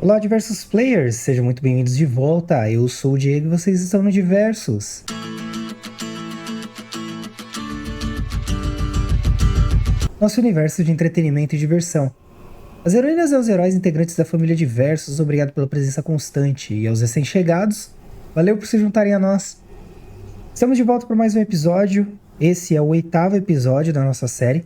Olá, Diversos Players! Sejam muito bem-vindos de volta. Eu sou o Diego e vocês estão no Diversos. Nosso universo de entretenimento e diversão. As heroínas e os heróis integrantes da família Diversos, obrigado pela presença constante. E aos recém-chegados, valeu por se juntarem a nós. Estamos de volta para mais um episódio. Esse é o 8º episódio da nossa série.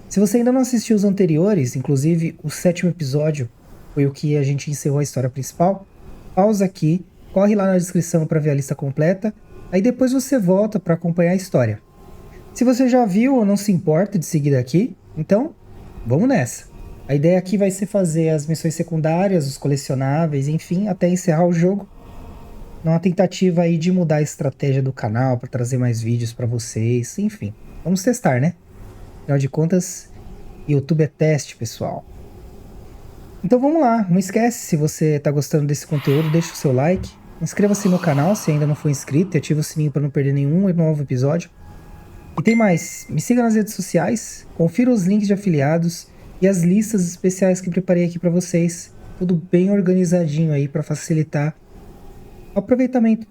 Se você ainda não assistiu os anteriores, inclusive o 7º episódio, foi o que a gente encerrou a história principal, pausa aqui, corre lá na descrição para ver a lista completa, aí depois você volta para acompanhar a história. Se você já viu ou não se importa de seguir daqui, então vamos nessa. A ideia aqui vai ser fazer as missões secundárias, os colecionáveis, enfim, até encerrar o jogo. Numa tentativa aí de mudar a estratégia do canal para trazer mais vídeos para vocês, enfim. Vamos testar, né? Afinal de contas, YouTube é teste, pessoal. Então vamos lá, não esquece, se você está gostando desse conteúdo, deixa o seu like, inscreva-se no canal se ainda não for inscrito e ativa o sininho para não perder nenhum novo episódio. E tem mais, me siga nas redes sociais, confira os links de afiliados e as listas especiais que preparei aqui para vocês, tudo bem organizadinho aí para facilitar o aproveitamento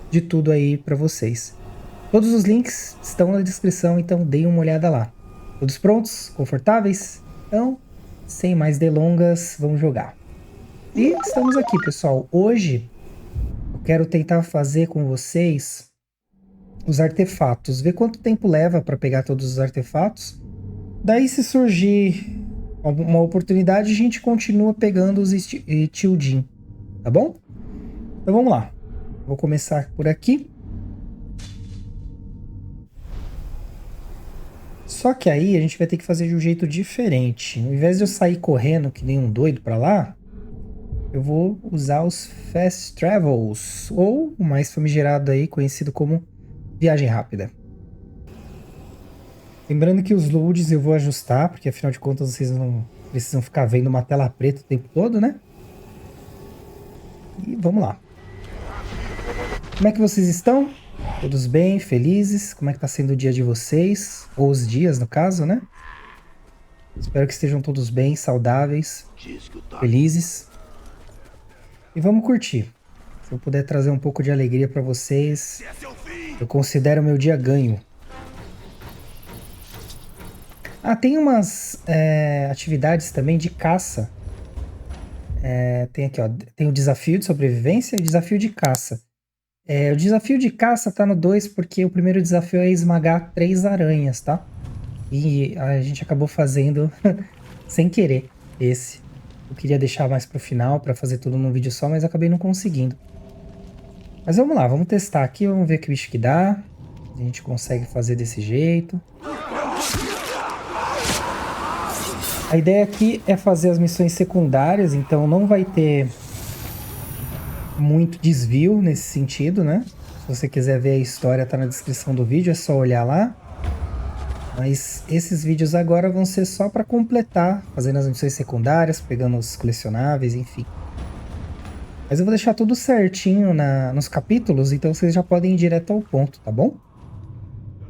de tudo aí para vocês. Todos os links estão na descrição, então deem uma olhada lá. Todos prontos? Confortáveis? Então, sem mais delongas, vamos jogar. E estamos aqui, pessoal. Hoje eu quero tentar fazer com vocês os artefatos. Ver quanto tempo leva para pegar todos os artefatos. Daí, se surgir uma oportunidade, a gente continua pegando os Tildin. Tá bom? Então vamos lá. Vou começar por aqui. Só que aí a gente vai ter que fazer de um jeito diferente. Ao invés de eu sair correndo que nem um doido pra lá, eu vou usar os Fast Travels, ou o mais famigerado aí, conhecido como Viagem Rápida. Lembrando que os loads eu vou ajustar, porque afinal de contas vocês não precisam ficar vendo uma tela preta o tempo todo, né? E vamos lá. Como é que vocês estão? Todos bem? Felizes? Como é que tá sendo o dia de vocês? Ou os dias, no caso, né? Espero que estejam todos bem, saudáveis, felizes. E vamos curtir. Se eu puder trazer um pouco de alegria para vocês, eu considero meu dia ganho. Ah, tem umas atividades também de caça. Tem aqui, ó, tem o desafio de sobrevivência e o desafio de caça. O desafio de caça tá no 2 porque o primeiro desafio é esmagar 3 aranhas, tá? E a gente acabou fazendo sem querer esse. Eu queria deixar mais pro final para fazer tudo num vídeo só, mas acabei não conseguindo. Mas vamos lá, vamos testar aqui, vamos ver que bicho que dá. A gente consegue fazer desse jeito. A ideia aqui é fazer as missões secundárias, então não vai ter muito desvio nesse sentido, né? Se você quiser ver a história, tá na descrição do vídeo, é só olhar lá. Mas esses vídeos agora vão ser só para completar, fazendo as missões secundárias, pegando os colecionáveis, enfim. Mas eu vou deixar tudo certinho nos capítulos, então vocês já podem ir direto ao ponto, tá bom?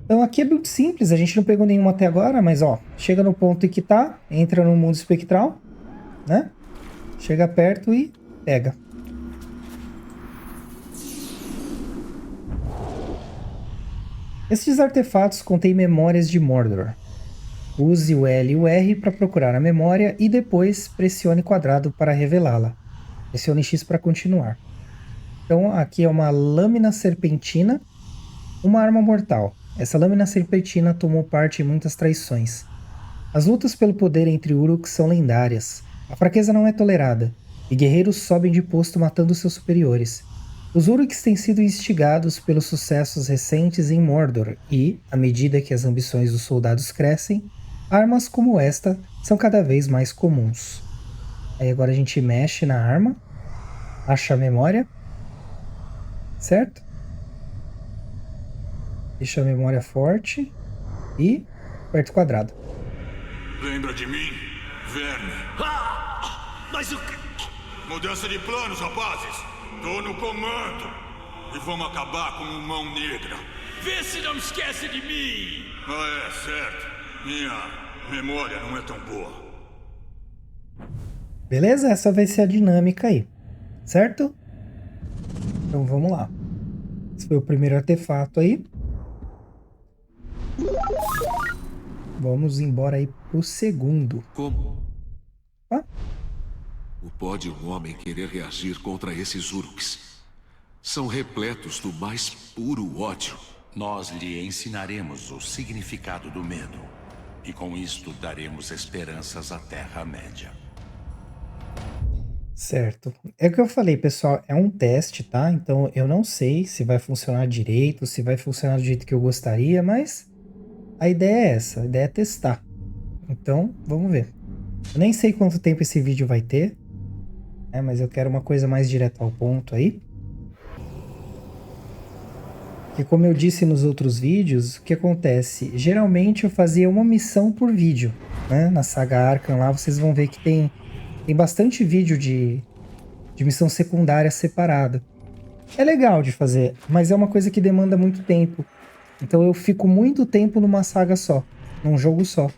Então aqui é muito simples, a gente não pegou nenhuma até agora, mas ó, chega no ponto em que tá, entra no mundo espectral, né? Chega perto e pega. Esses artefatos contêm memórias de Mordor. Use o L e o R para procurar a memória e depois pressione quadrado para revelá-la. Pressione X para continuar. Então aqui é uma lâmina serpentina, uma arma mortal. Essa lâmina serpentina tomou parte em muitas traições. As lutas pelo poder entre Uruks são lendárias. A fraqueza não é tolerada, e guerreiros sobem de posto matando seus superiores. Os Uruks têm sido instigados pelos sucessos recentes em Mordor e, à medida que as ambições dos soldados crescem, armas como esta são cada vez mais comuns. Aí agora a gente mexe na arma, acha a memória, certo? Deixa a memória forte e aperta o quadrado. Lembra de mim, Verme? Mas o que... Mudança de planos, rapazes! Tô no comando! E vamos acabar com o Mão Negra! Vê se não esquece de mim! Ah, é, certo. Minha memória não é tão boa. Beleza? Essa vai ser a dinâmica aí, certo? Então vamos lá. Esse foi o primeiro artefato aí. Vamos embora aí pro segundo. Como? Ah, Pode um homem querer reagir contra esses Uruks? São repletos do mais puro ódio. Nós lhe ensinaremos o significado do medo. E com isto daremos esperanças à Terra-média. certo. É o que eu falei, pessoal, é um teste, tá? Então eu não sei se vai funcionar direito, se vai funcionar do jeito que eu gostaria, mas a ideia é essa, a ideia é testar. Então, vamos ver. Eu nem sei quanto tempo esse vídeo vai ter, né? Mas eu quero uma coisa mais direta ao ponto aí. E como eu disse nos outros vídeos, o que acontece? Geralmente eu fazia uma missão por vídeo, né? Na saga Arkham lá vocês vão ver que tem bastante vídeo de missão secundária separada. É legal de fazer, mas é uma coisa que demanda muito tempo. Então eu fico muito tempo numa saga só, num jogo só,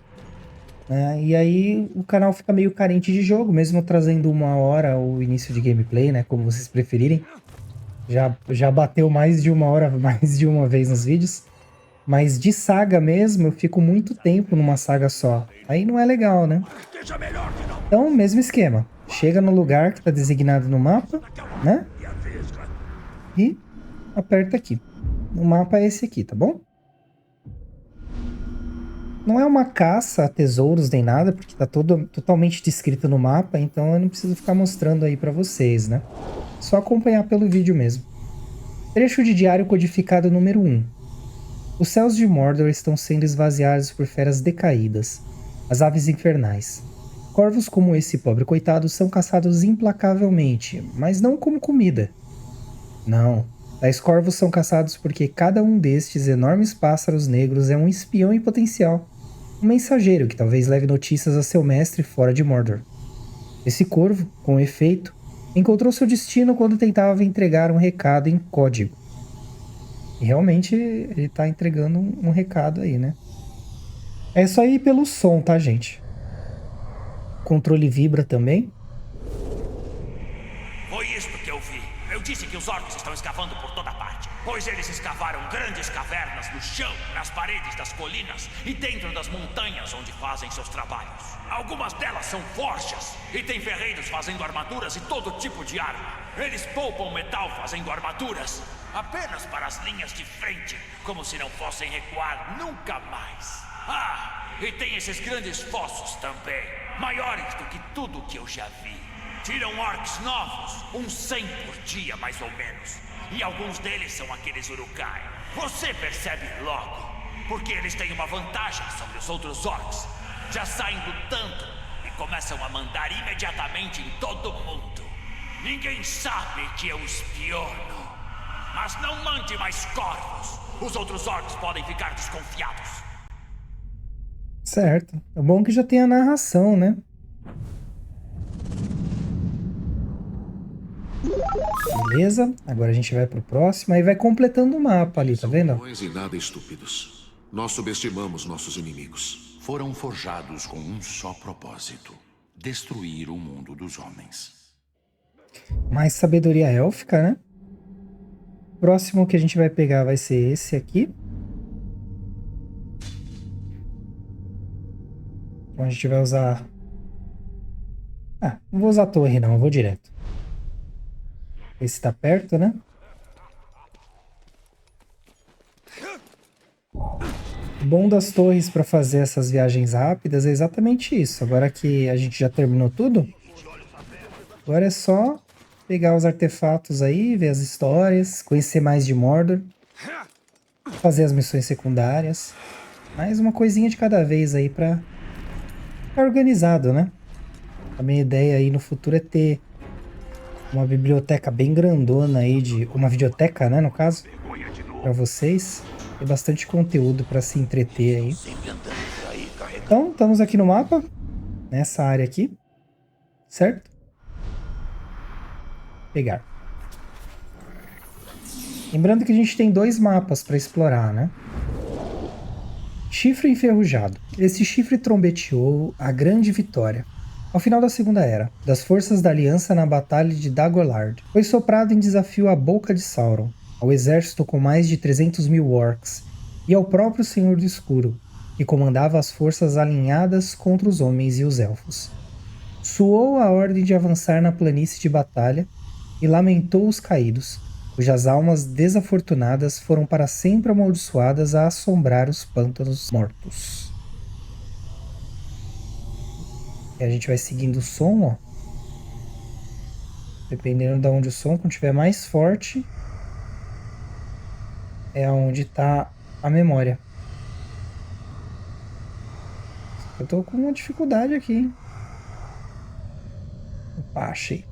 né? E aí o canal fica meio carente de jogo, mesmo trazendo 1 hora o início de gameplay, né? Como vocês preferirem. Já bateu mais de 1 hora, mais de uma vez nos vídeos. Mas de saga mesmo, eu fico muito tempo numa saga só. Aí não é legal, né? Então, mesmo esquema. Chega no lugar que está designado no mapa, né? E aperta aqui. O mapa é esse aqui, tá bom? Não é uma caça a tesouros nem nada, porque tá totalmente descrito no mapa, então eu não preciso ficar mostrando aí pra vocês, né? Só acompanhar pelo vídeo mesmo. Trecho de diário codificado número 1. Os céus de Mordor estão sendo esvaziados por feras decaídas, as aves infernais. Corvos como esse pobre coitado são caçados implacavelmente, mas não como comida. Não, tais corvos são caçados porque cada um destes enormes pássaros negros é um espião em potencial, um mensageiro que talvez leve notícias a seu mestre fora de Mordor. Esse corvo, com efeito, encontrou seu destino quando tentava entregar um recado em código. E realmente ele está entregando um recado aí, né? É só ir pelo som, tá, gente? O controle vibra também. Foi isto que eu vi. Eu disse que os orcs estão escavando por toda parte. Pois eles escavaram grandes cavernas no chão, nas paredes das colinas e dentro das montanhas onde fazem seus trabalhos. Algumas delas são forjas e tem ferreiros fazendo armaduras e todo tipo de arma. Eles poupam metal fazendo armaduras apenas para as linhas de frente, como se não fossem recuar nunca mais. Ah, e tem esses grandes fossos também, maiores do que tudo que eu já vi. Tiram orcs novos, uns 100 por dia mais ou menos. E alguns deles são aqueles Urukai. Você percebe logo, porque eles têm uma vantagem sobre os outros orcs. Já saem lutando e começam a mandar imediatamente em todo mundo. Ninguém sabe que eu espiono. Mas não mande mais corvos. Os outros orcs podem ficar desconfiados. Certo. É bom que já tem a narração, né? Beleza, agora a gente vai pro próximo, aí vai completando o mapa ali, tá vendo? Bons e nada estúpidos. Nós subestimamos nossos inimigos. Foram forjados com um só propósito: destruir o mundo dos homens. Mais sabedoria élfica, né? O próximo que a gente vai pegar vai ser esse aqui. Então a gente vai usar... Ah, não vou usar a torre não, eu vou direto. Esse tá perto, né? O bom das torres para fazer essas viagens rápidas é exatamente isso. Agora que a gente já terminou tudo, agora é só pegar os artefatos aí, ver as histórias, conhecer mais de Mordor, fazer as missões secundárias. Mais uma coisinha de cada vez aí para ficar organizado, né? A minha ideia aí no futuro é ter uma biblioteca bem grandona aí, uma videoteca, né, no caso, para vocês. Tem bastante conteúdo para se entreter aí. Então, estamos aqui no mapa, nessa área aqui, certo? Pegar. Lembrando que a gente tem 2 mapas para explorar, né? Chifre enferrujado. Esse chifre trombeteou a grande vitória. Ao final da Segunda Era, das forças da Aliança na Batalha de Dagorlard, foi soprado em desafio à Boca de Sauron, ao exército com mais de 300.000 orcs, e ao próprio Senhor do Escuro, que comandava as forças alinhadas contra os homens e os elfos. Soou a ordem de avançar na planície de batalha e lamentou os caídos, cujas almas desafortunadas foram para sempre amaldiçoadas a assombrar os pântanos mortos. E a gente vai seguindo o som, ó. Dependendo de onde o som estiver mais forte, é onde está a memória. Eu tô com uma dificuldade aqui, hein? Opa, achei.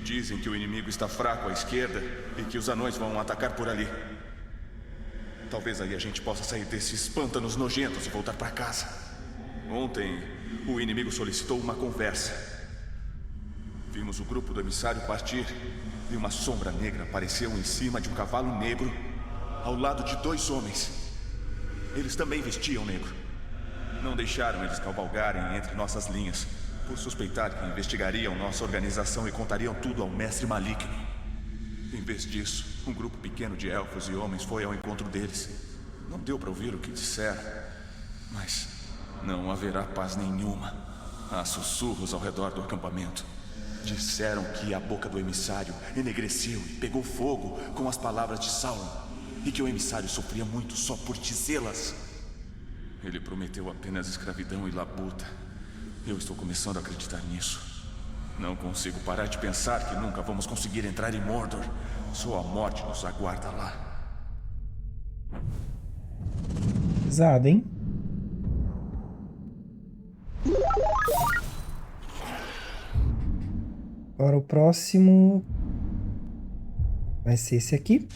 Dizem que o inimigo está fraco à esquerda e que os anões vão atacar por ali. Talvez aí a gente possa sair desses pântanos nojentos e voltar para casa. Ontem, o inimigo solicitou uma conversa. Vimos o grupo do emissário partir e uma sombra negra apareceu em cima de um cavalo negro ao lado de 2 homens. Eles também vestiam negro. Não deixaram eles cavalgarem entre nossas linhas, por suspeitar que investigariam nossa organização e contariam tudo ao mestre maligno. Em vez disso, um grupo pequeno de elfos e homens foi ao encontro deles. Não deu para ouvir o que disseram, mas não haverá paz nenhuma. Há sussurros ao redor do acampamento. Disseram que a boca do emissário enegreceu e pegou fogo com as palavras de Sauron, e que o emissário sofria muito só por dizê-las. Ele prometeu apenas escravidão e labuta. Eu estou começando a acreditar nisso. Não consigo parar de pensar que nunca vamos conseguir entrar em Mordor. Só a morte nos aguarda lá. Pesado, hein? Agora o próximo vai ser esse aqui.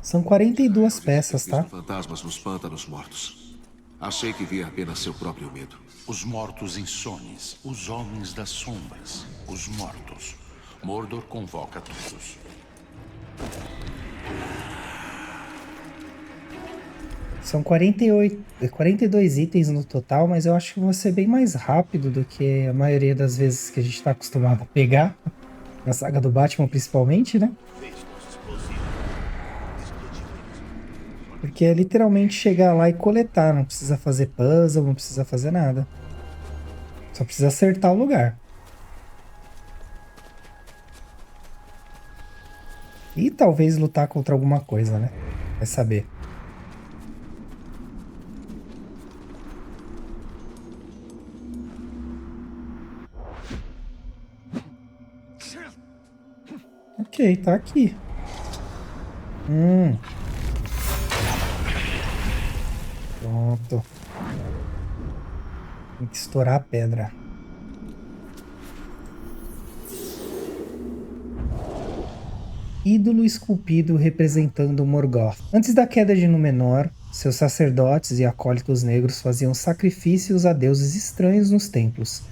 São 42 peças, tá? Fantasmas nos pântanos mortos. Achei que via apenas seu próprio medo. Os mortos insones, os homens das sombras, os mortos. Mordor convoca todos. São 42 itens no total, mas eu acho que vou ser bem mais rápido do que a maioria das vezes que a gente está acostumado a pegar. Na saga do Batman, principalmente, né? Porque é literalmente chegar lá e coletar, não precisa fazer puzzle, não precisa fazer nada. Só precisa acertar o lugar. E talvez lutar contra alguma coisa, né? Vai saber. Ok, tá aqui. Pronto. Tem que estourar a pedra. Ídolo esculpido representando Morgoth. Antes da queda de Númenor, seus sacerdotes e acólitos negros faziam sacrifícios a deuses estranhos nos templos,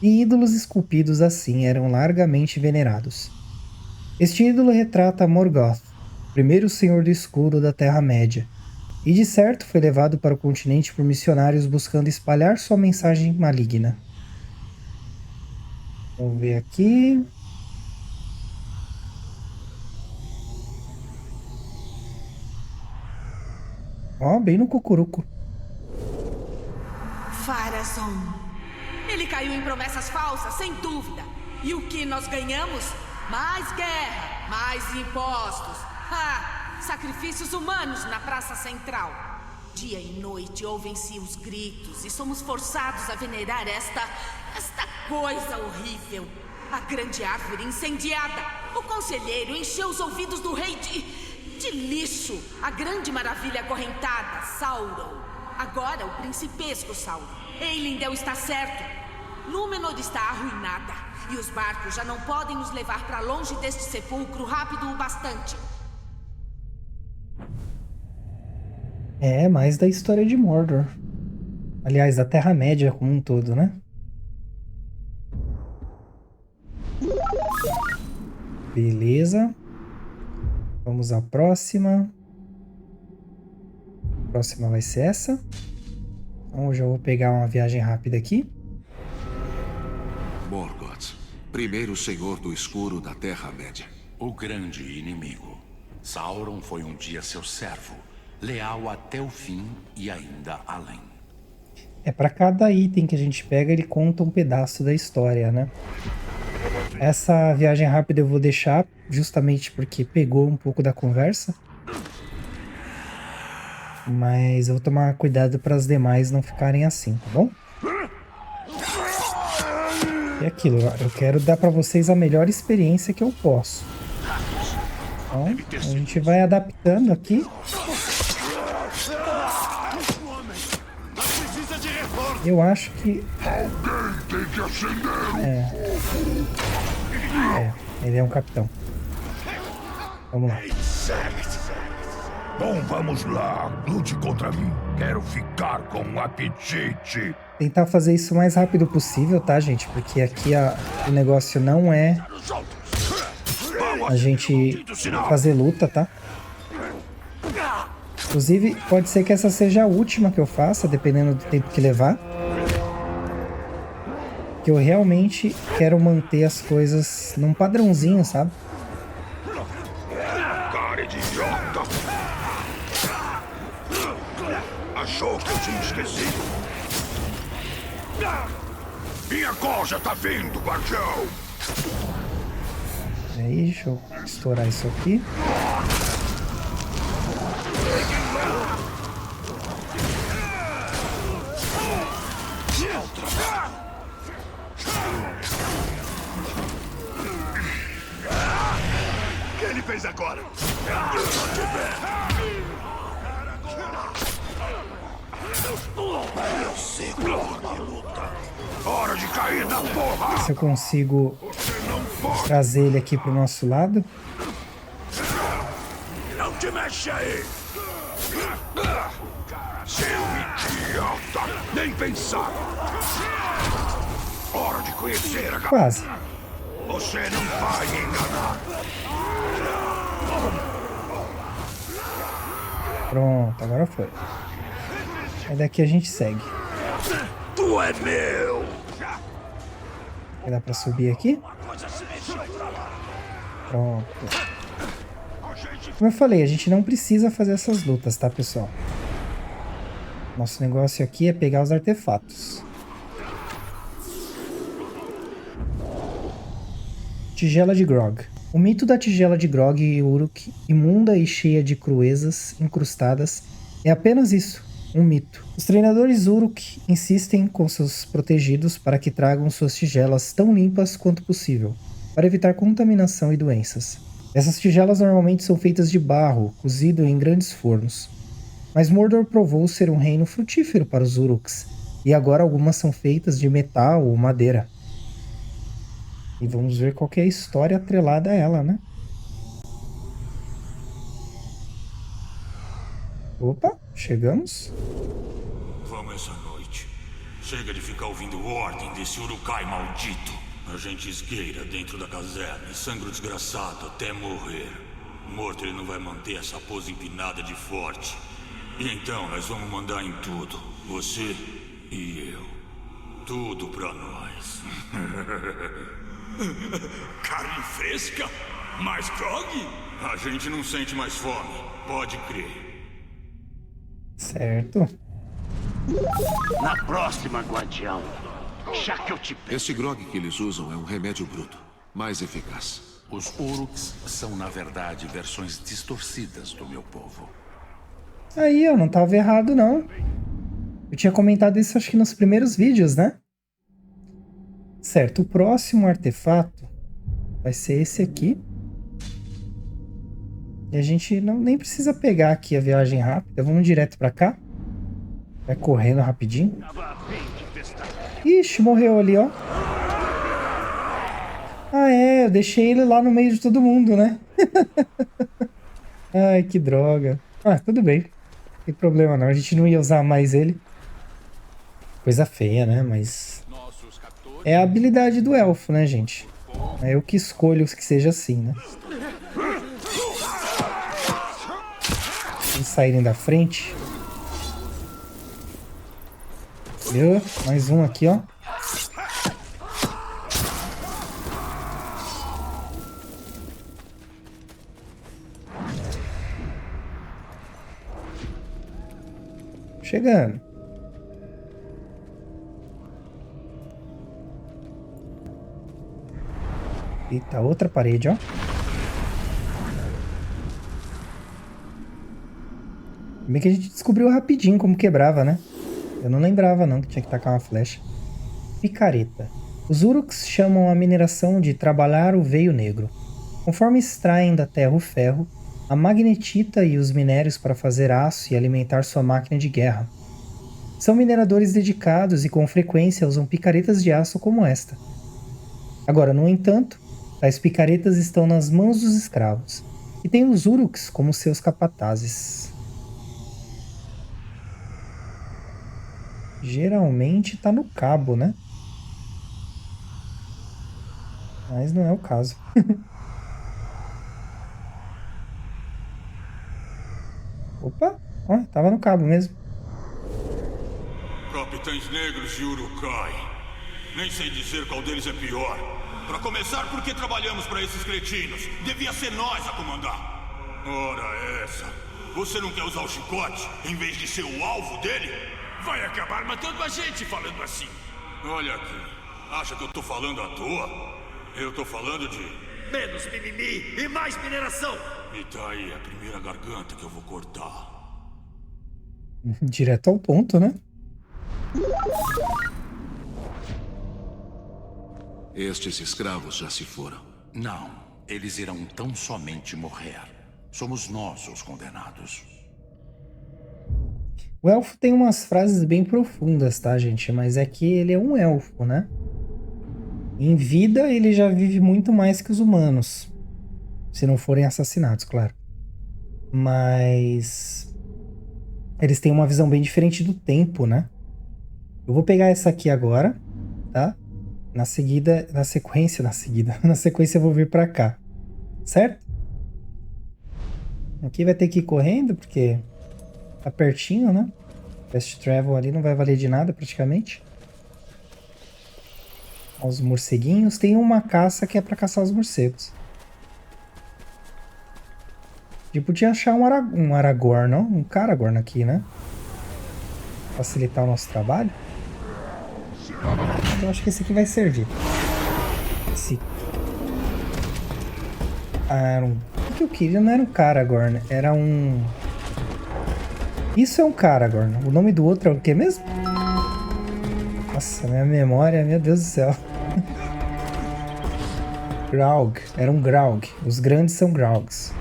e ídolos esculpidos assim eram largamente venerados. Este ídolo retrata Morgoth, primeiro senhor do escuro da Terra-média, e de certo foi levado para o continente por missionários buscando espalhar sua mensagem maligna. Vamos ver aqui. Ó, bem no cucuruco. Pharazôn. Ele caiu em promessas falsas, sem dúvida. E o que nós ganhamos? Mais guerra, mais impostos. Sacrifícios humanos na praça central. Dia e noite ouvem-se os gritos e somos forçados a venerar esta coisa horrível. A grande árvore incendiada. O conselheiro encheu os ouvidos do rei de lixo. A grande maravilha acorrentada, Sauron. Agora o principesco Sauron. Eilindel está certo. Númenor está arruinada. E os barcos já não podem nos levar para longe deste sepulcro rápido o bastante. É, mais da história de Mordor. Aliás, da Terra-média como um todo, né? Beleza. Vamos à próxima. A próxima vai ser essa. Então hoje eu vou pegar uma viagem rápida aqui. Morgoth, primeiro senhor do escuro da Terra-média. O grande inimigo. Sauron foi um dia seu servo, leal até o fim e ainda além. Para cada item que a gente pega, ele conta um pedaço da história, né? Essa viagem rápida eu vou deixar justamente porque pegou um pouco da conversa. Mas eu vou tomar cuidado para as demais não ficarem assim, tá bom? E aquilo, eu quero dar para vocês a melhor experiência que eu posso. Então, a gente vai adaptando aqui. Eu acho que... ele é um capitão. Vamos lá. Bom, vamos lá. Lute contra mim. Quero ficar com um apetite. Tentar fazer isso o mais rápido possível, tá, gente? Porque aqui o negócio não é a gente fazer luta, tá? Inclusive, pode ser que essa seja a última que eu faça, dependendo do tempo que levar. Que eu realmente quero manter as coisas num padrãozinho, sabe? Cara de idiota! Achou que eu tinha esquecido? Minha corja tá vindo, guardião! Aí, deixa eu estourar isso aqui. O que ele fez agora? Hora de cair na porra! Se eu consigo trazer ele aqui pro nosso lado. Não te mexe aí! Seu idiota! Nem pensar! Hora de conhecer a... Quase. Você não vai me enganar! Pronto, agora foi. Aí daqui a gente segue. Tu é meu! Dá pra subir aqui? Pronto. Como eu falei, a gente não precisa fazer essas lutas, tá, pessoal? Nosso negócio aqui é pegar os artefatos. Tigela de Grog. O mito da tigela de Grog e Uruk, imunda e cheia de cruezas incrustadas, é apenas isso, um mito. Os treinadores Uruk insistem com seus protegidos para que tragam suas tigelas tão limpas quanto possível, para evitar contaminação e doenças. Essas tigelas normalmente são feitas de barro, cozido em grandes fornos. Mas Mordor provou ser um reino frutífero para os Uruks, e agora algumas são feitas de metal ou madeira. E vamos ver qual que é a história atrelada a ela, né? Opa, chegamos. Vamos essa noite. Chega de ficar ouvindo ordem desse Uruk-hai maldito. A gente esgueira dentro da caserna e sangra o desgraçado até morrer. Morto, ele não vai manter essa pose empinada de forte. E então nós vamos mandar em tudo. Você e eu. Tudo pra nós. Carne fresca? Mais grog? A gente não sente mais fome, pode crer. Certo. Na próxima, guardião. Já que eu te pego. Esse grog que eles usam é um remédio bruto, mais eficaz. Os Uruks são, na verdade, versões distorcidas do meu povo. Aí, ó, não tava errado, não. Eu tinha comentado isso, acho que nos primeiros vídeos, né? Certo, o próximo artefato vai ser esse aqui. E a gente nem precisa pegar aqui a viagem rápida. Vamos direto pra cá. Vai correndo rapidinho. Ixi, morreu ali, ó. Ah, é, eu deixei ele lá no meio de todo mundo, né? Ai, que droga. Ah, tudo bem. Não tem problema não, a gente não ia usar mais ele. Coisa feia, né? Mas... é a habilidade do elfo, né, gente? É eu que escolho que seja assim, né? Eles saírem da frente. Mais um aqui, ó. Chegando. Eita, outra parede, ó. Bem que a gente descobriu rapidinho como quebrava, né? Eu não lembrava não que tinha que tacar uma flecha. Picareta. Os Uruks chamam a mineração de trabalhar o veio negro. Conforme extraem da terra o ferro, a magnetita e os minérios para fazer aço e alimentar sua máquina de guerra. São mineradores dedicados e com frequência usam picaretas de aço como esta. Agora, no entanto, tais picaretas estão nas mãos dos escravos, e têm os Uruks como seus capatazes. Geralmente tá no cabo, né? Mas não é o caso. Opa! Ó, tava no cabo mesmo. Capitães negros de Urukai. Nem sei dizer qual deles é pior. Pra começar, por que trabalhamos pra esses cretinos? Devia ser nós a comandar. Ora essa. Você não quer usar o chicote em vez de ser o alvo dele? Vai acabar matando a gente falando assim. Olha aqui. Acha que eu tô falando à toa? Eu tô falando de... Menos mimimi e mais mineração. E tá aí a primeira garganta que eu vou cortar. Direto ao ponto, né? Estes escravos já se foram. Não, eles irão tão somente morrer. Somos nós os condenados. O elfo tem umas frases bem profundas, tá, gente? Mas é que ele é um elfo, né? Em vida, ele já vive muito mais que os humanos. Se não forem assassinados, claro. Mas... eles têm uma visão bem diferente do tempo, né? Eu vou pegar essa aqui agora, tá? Na sequência eu vou vir pra cá. Certo? Aqui vai ter que ir correndo, porque tá pertinho, né? Fast travel ali não vai valer de nada, praticamente. Os morceguinhos. Tem uma caça que é pra caçar os morcegos. Eu podia achar um Aragorn, não? Um Caragorn aqui, né? Facilitar o nosso trabalho. Eu acho que esse aqui vai servir. Esse... O que eu queria não era um Caragorn, era um... Isso é um Caragorn. O nome do outro é o que mesmo? Nossa, minha memória, meu Deus do céu. Graug. Era um Graug. Os grandes são Graugs.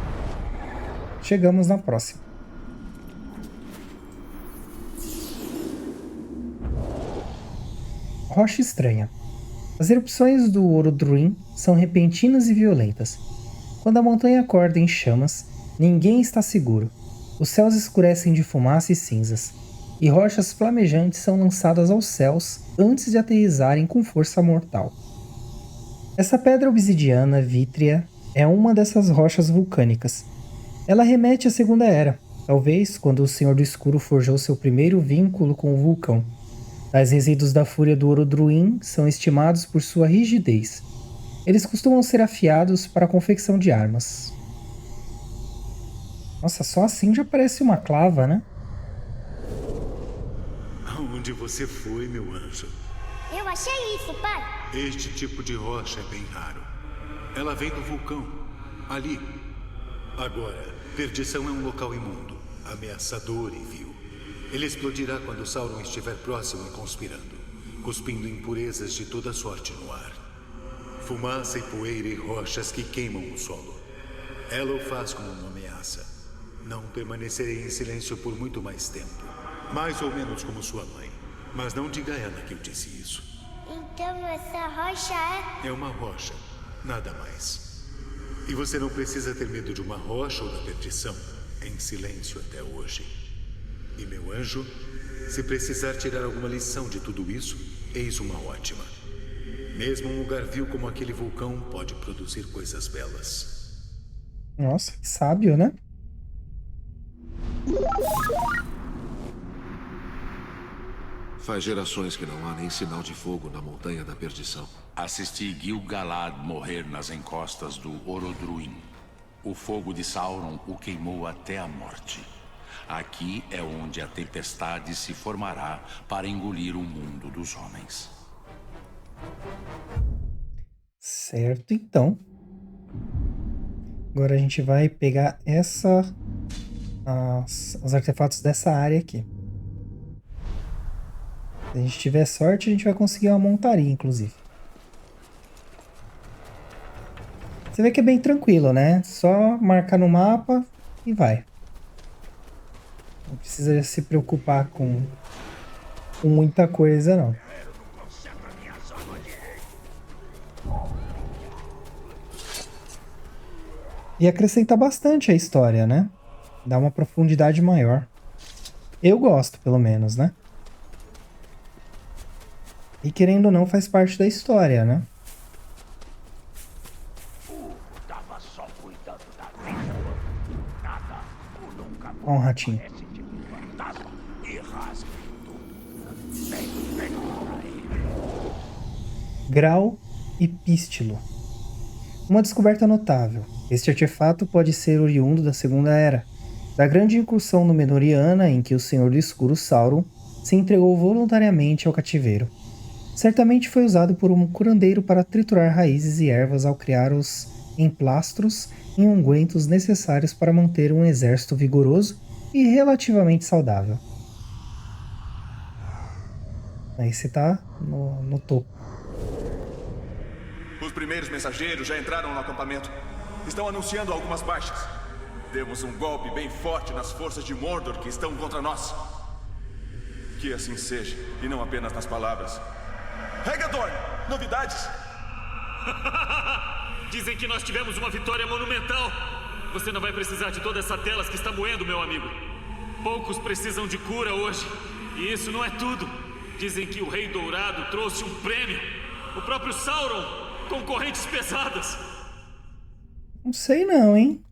Chegamos na próxima. Rocha estranha. As erupções do Orodruin são repentinas e violentas. Quando a montanha acorda em chamas, ninguém está seguro. Os céus escurecem de fumaça e cinzas, e rochas flamejantes são lançadas aos céus antes de aterrissarem com força mortal. Essa pedra obsidiana vítrea é uma dessas rochas vulcânicas. Ela remete à Segunda Era, talvez quando o Senhor do Escuro forjou seu primeiro vínculo com o vulcão. Tais resíduos da fúria do Orodruin são estimados por sua rigidez. Eles costumam ser afiados para a confecção de armas. Nossa, só assim já parece uma clava, né? Aonde você foi, meu anjo? Eu achei isso, pai. Este tipo de rocha é bem raro. Ela vem do vulcão, ali. Agora, Perdição é um local imundo, ameaçador e vil. Ele explodirá quando Sauron estiver próximo e conspirando, cuspindo impurezas de toda sorte no ar. Fumaça e poeira e rochas que queimam o solo. Ela o faz como uma ameaça. Não permanecerei em silêncio por muito mais tempo. Mais ou menos como sua mãe. Mas não diga a ela que eu disse isso. Então essa rocha é... É uma rocha, nada mais. E você não precisa ter medo de uma rocha ou da perdição. Em silêncio até hoje. E meu anjo, se precisar tirar alguma lição de tudo isso, eis uma ótima. Mesmo um lugar vil como aquele vulcão pode produzir coisas belas. Nossa, que sábio, né? Faz gerações que não há nem sinal de fogo na Montanha da Perdição. Assisti Gil-galad morrer nas encostas do Orodruin. O fogo de Sauron o queimou até a morte. Aqui é onde a tempestade se formará para engolir o mundo dos homens. Certo, então. Agora a gente vai pegar os artefatos dessa área aqui. Se a gente tiver sorte, a gente vai conseguir uma montaria, inclusive. Você vê que é bem tranquilo, né? Só marcar no mapa e vai. Não precisa se preocupar com muita coisa, não. E acrescenta bastante a história, né? Dá uma profundidade maior. Eu gosto, pelo menos, né? E querendo ou não, faz parte da história, né? Ó um ratinho. Grau e Pístilo. Uma descoberta notável. Este artefato pode ser oriundo da Segunda Era, da grande incursão númenoriana em que o Senhor do Escuro Sauron se entregou voluntariamente ao cativeiro. Certamente foi usado por um curandeiro para triturar raízes e ervas ao criar os emplastros e ungüentos necessários para manter um exército vigoroso e relativamente saudável. Aí você tá no topo. Os primeiros mensageiros já entraram no acampamento. Estão anunciando algumas baixas. Demos um golpe bem forte nas forças de Mordor que estão contra nós. Que assim seja, e não apenas nas palavras. Hegadorn, novidades? Dizem que nós tivemos uma vitória monumental. Você não vai precisar de toda essa telas que está moendo, meu amigo. Poucos precisam de cura hoje. E isso não é tudo. Dizem que o Rei Dourado trouxe um prêmio. O próprio Sauron, com correntes pesadas. Não sei não, hein?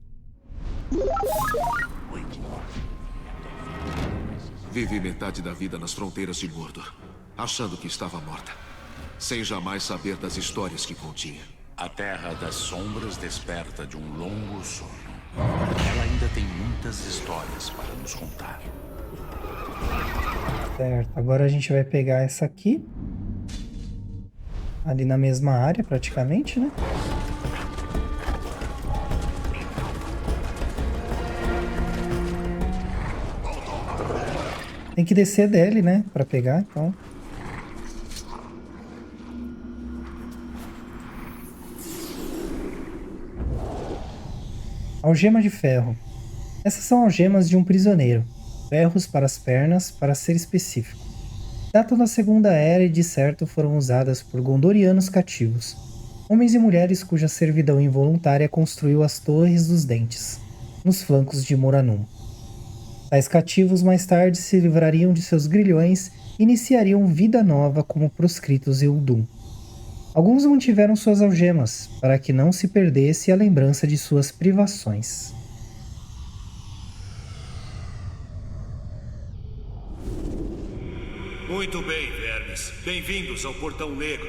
Vivi metade da vida nas fronteiras de Mordor, achando que estava morta, sem jamais saber das histórias que continha. A Terra das Sombras desperta de um longo sono. Ela ainda tem muitas histórias para nos contar. Certo, agora a gente vai pegar essa aqui. Ali na mesma área, praticamente, né? Tem que descer dele, né? Pra pegar, então. Algema de ferro. Essas são algemas de um prisioneiro. Ferros para as pernas, para ser específico. Datam da Segunda Era e de certo foram usadas por gondorianos cativos. Homens e mulheres cuja servidão involuntária construiu as Torres dos Dentes, nos flancos de Moranum. Tais cativos mais tarde se livrariam de seus grilhões e iniciariam vida nova como proscritos em Uldum. Alguns mantiveram suas algemas, para que não se perdesse a lembrança de suas privações. Muito bem, vermes. Bem-vindos ao Portão Negro.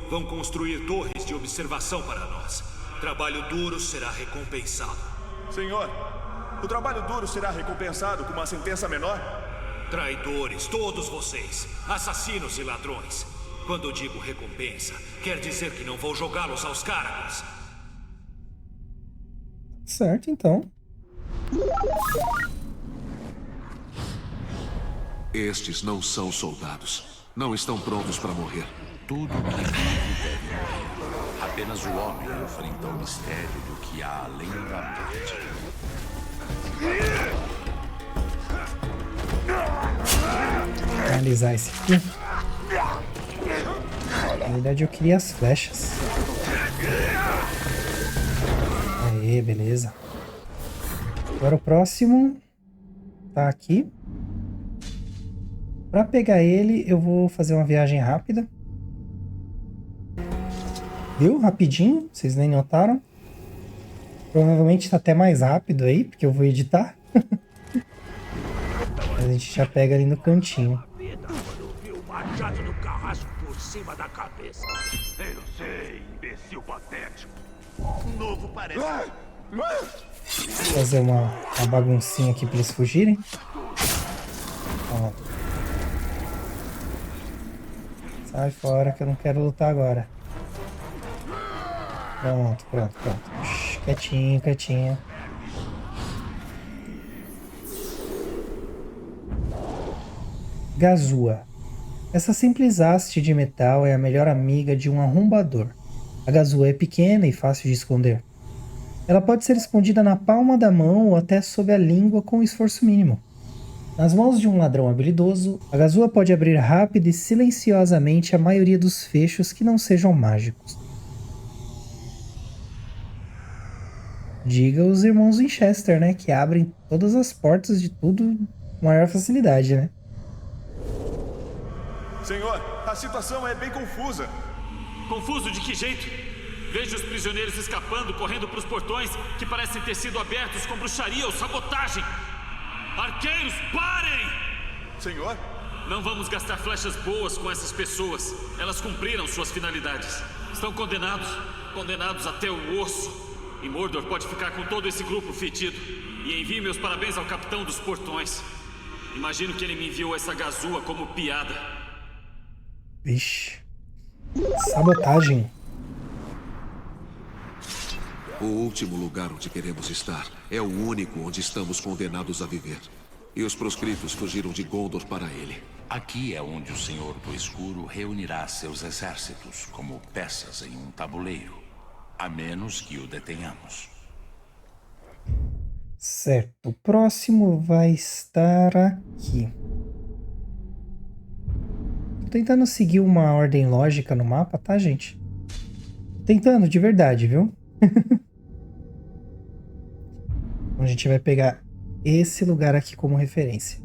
Vão construir torres de observação para nós. Trabalho duro será recompensado. Senhor, o trabalho duro será recompensado com uma sentença menor? Traidores, todos vocês. Assassinos e ladrões. Quando digo recompensa, quer dizer que não vou jogá-los aos Caragors. Certo, então. Estes não são soldados. Não estão prontos para morrer. Tudo que vive deve morrer. Apenas o homem enfrenta o mistério do que há além da morte. Vou analisar esse aqui. Na verdade eu queria as flechas. Aê, beleza. Agora o próximo tá aqui. Para pegar ele, eu vou fazer uma viagem rápida. Viu? Rapidinho, vocês nem notaram. Provavelmente tá até mais rápido aí, porque eu vou editar. A gente já pega ali no cantinho. cima da cabeça. Eu sei, imbecil patético. O novo parece... Vou fazer uma baguncinha aqui pra eles fugirem. Ó. Sai fora que eu não quero lutar agora. Pronto. Quietinho. Gazua. Essa simples haste de metal é a melhor amiga de um arrombador. A Gazua é pequena e fácil de esconder. Ela pode ser escondida na palma da mão ou até sob a língua com esforço mínimo. Nas mãos de um ladrão habilidoso, a Gazua pode abrir rápido e silenciosamente a maioria dos fechos que não sejam mágicos. Diga os irmãos Winchester, né? Que abrem todas as portas de tudo com maior facilidade, né? Senhor, a situação é bem confusa. Confuso de que jeito? Vejo os prisioneiros escapando, correndo para os portões que parecem ter sido abertos com bruxaria ou sabotagem. Arqueiros, parem! Senhor? Não vamos gastar flechas boas com essas pessoas. Elas cumpriram suas finalidades. Estão condenados até o osso. E Mordor pode ficar com todo esse grupo fedido. E envie meus parabéns ao capitão dos portões. Imagino que ele me enviou essa Gazua como piada. Vixe. Sabotagem. O último lugar onde queremos estar é o único onde estamos condenados a viver. E os proscritos fugiram de Gondor para ele. Aqui é onde o Senhor do Escuro reunirá seus exércitos como peças em um tabuleiro. A menos que o detenhamos. Certo. O próximo vai estar aqui. Tô tentando seguir uma ordem lógica no mapa, tá, gente? Tentando, de verdade, viu? A gente vai pegar esse lugar aqui como referência.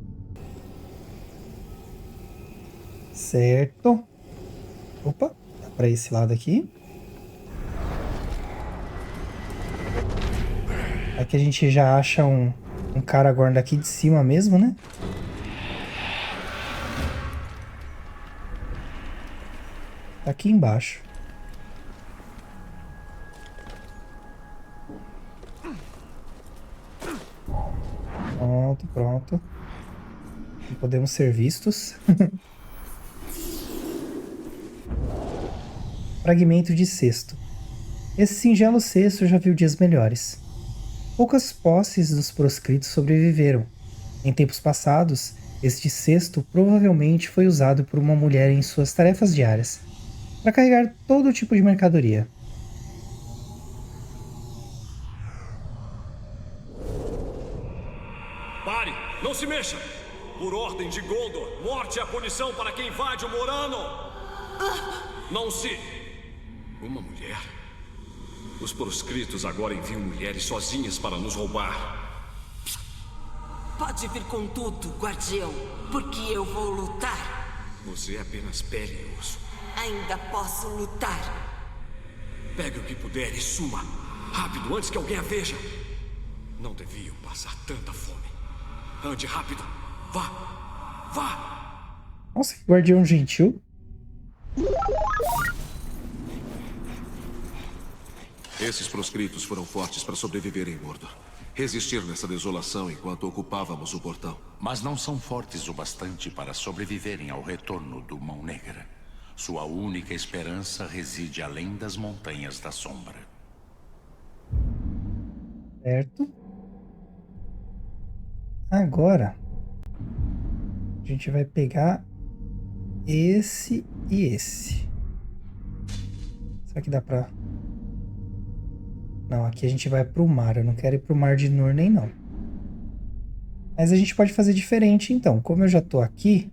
Certo. Opa, dá pra esse lado aqui. Aqui a gente já acha um cara agora daqui de cima mesmo, né? Tá aqui embaixo. Pronto. Não podemos ser vistos. Fragmento de cesto. Esse singelo cesto já viu dias melhores. Poucas posses dos proscritos sobreviveram. Em tempos passados, este cesto provavelmente foi usado por uma mulher em suas tarefas diárias, para carregar todo tipo de mercadoria. Pare! Não se mexa! Por ordem de Gondor, morte é a punição para quem invade o Morano! Não se... Uma mulher? Os proscritos agora enviam mulheres sozinhas para nos roubar. Pode vir com tudo, guardião, porque eu vou lutar. Você é apenas pele e osso. Ainda posso lutar. Pegue o que puder e suma. Rápido, antes que alguém a veja. Não deviam passar tanta fome. Ande rápido. Vá! Nossa, que guardião gentil. Esses proscritos foram fortes para sobreviver em Mordor. Resistir nessa desolação enquanto ocupávamos o portão. Mas não são fortes o bastante para sobreviverem ao retorno do Mão Negra. Sua única esperança reside além das Montanhas da Sombra. Certo. Agora, a gente vai pegar esse e esse. Será que dá pra... Não, aqui a gente vai pro mar. Eu não quero ir pro mar de Nurnen, não. Mas a gente pode fazer diferente, então. Como eu já tô aqui,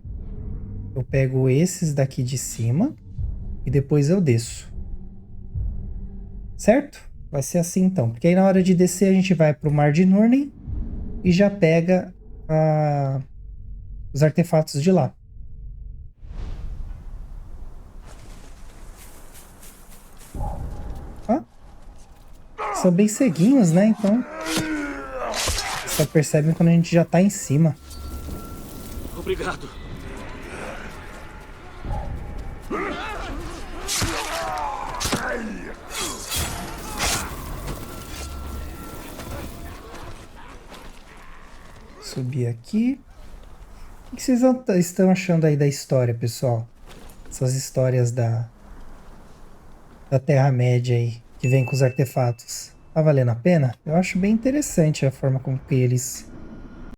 eu pego esses daqui de cima e depois eu desço. Certo? Vai ser assim, então. Porque aí na hora de descer a gente vai pro mar de Nurnen e já pega os artefatos de lá. São bem ceguinhos, né? Então só percebem quando a gente já tá em cima. Obrigado. Subir aqui. O que vocês estão achando aí da história, pessoal? Essas histórias da Terra-média aí, que vem com os artefatos. Tá valendo a pena? Eu acho bem interessante a forma como que eles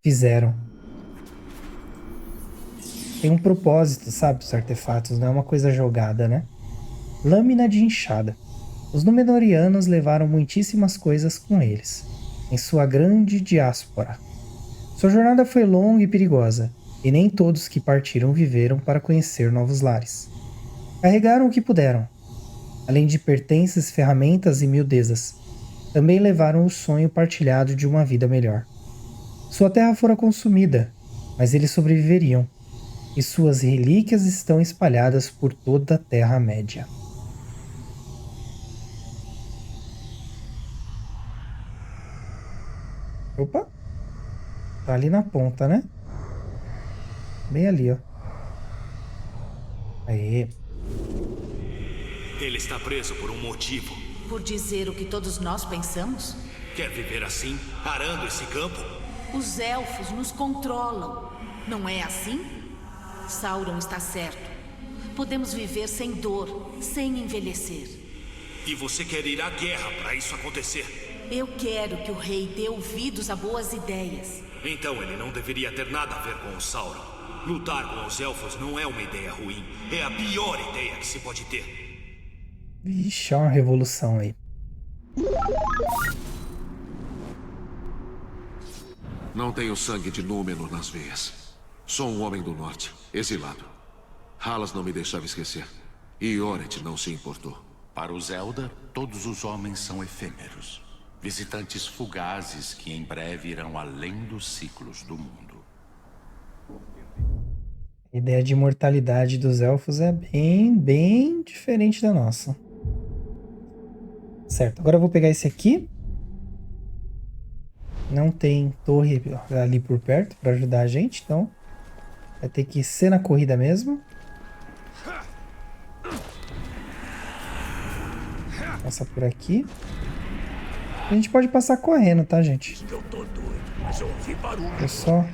fizeram. Tem um propósito, sabe, os artefatos, não é uma coisa jogada, né? Lâmina de enxada. Os Númenóreanos levaram muitíssimas coisas com eles, em sua grande diáspora. Sua jornada foi longa e perigosa, e nem todos que partiram viveram para conhecer novos lares. Carregaram o que puderam, além de pertences, ferramentas e miudezas. Também levaram o sonho partilhado de uma vida melhor. Sua terra fora consumida, mas eles sobreviveriam, e suas relíquias estão espalhadas por toda a Terra-média. Opa! Tá ali na ponta, né? Bem ali, ó. Aê. Ele está preso por um motivo. Por dizer o que todos nós pensamos? Quer viver assim, arando esse campo? Os elfos nos controlam. Não é assim? Sauron está certo. Podemos viver sem dor, sem envelhecer. E você quer ir à guerra para isso acontecer? Eu quero que o rei dê ouvidos a boas ideias. Então ele não deveria ter nada a ver com o Sauron. Lutar com os elfos não é uma ideia ruim. É a pior ideia que se pode ter. Vixe, é uma revolução aí. Não tenho sangue de Númenor nas veias. Sou um homem do norte, exilado. Halas não me deixava esquecer. E Oret não se importou. Para os Eldar, todos os homens são efêmeros. Visitantes fugazes que em breve irão além dos ciclos do mundo. A ideia de imortalidade dos elfos é bem diferente da nossa. Certo, agora eu vou pegar esse aqui. Não tem torre ali por perto para ajudar a gente, então vai ter que ser na corrida mesmo. Passa por aqui. A gente pode passar correndo, tá, gente? É só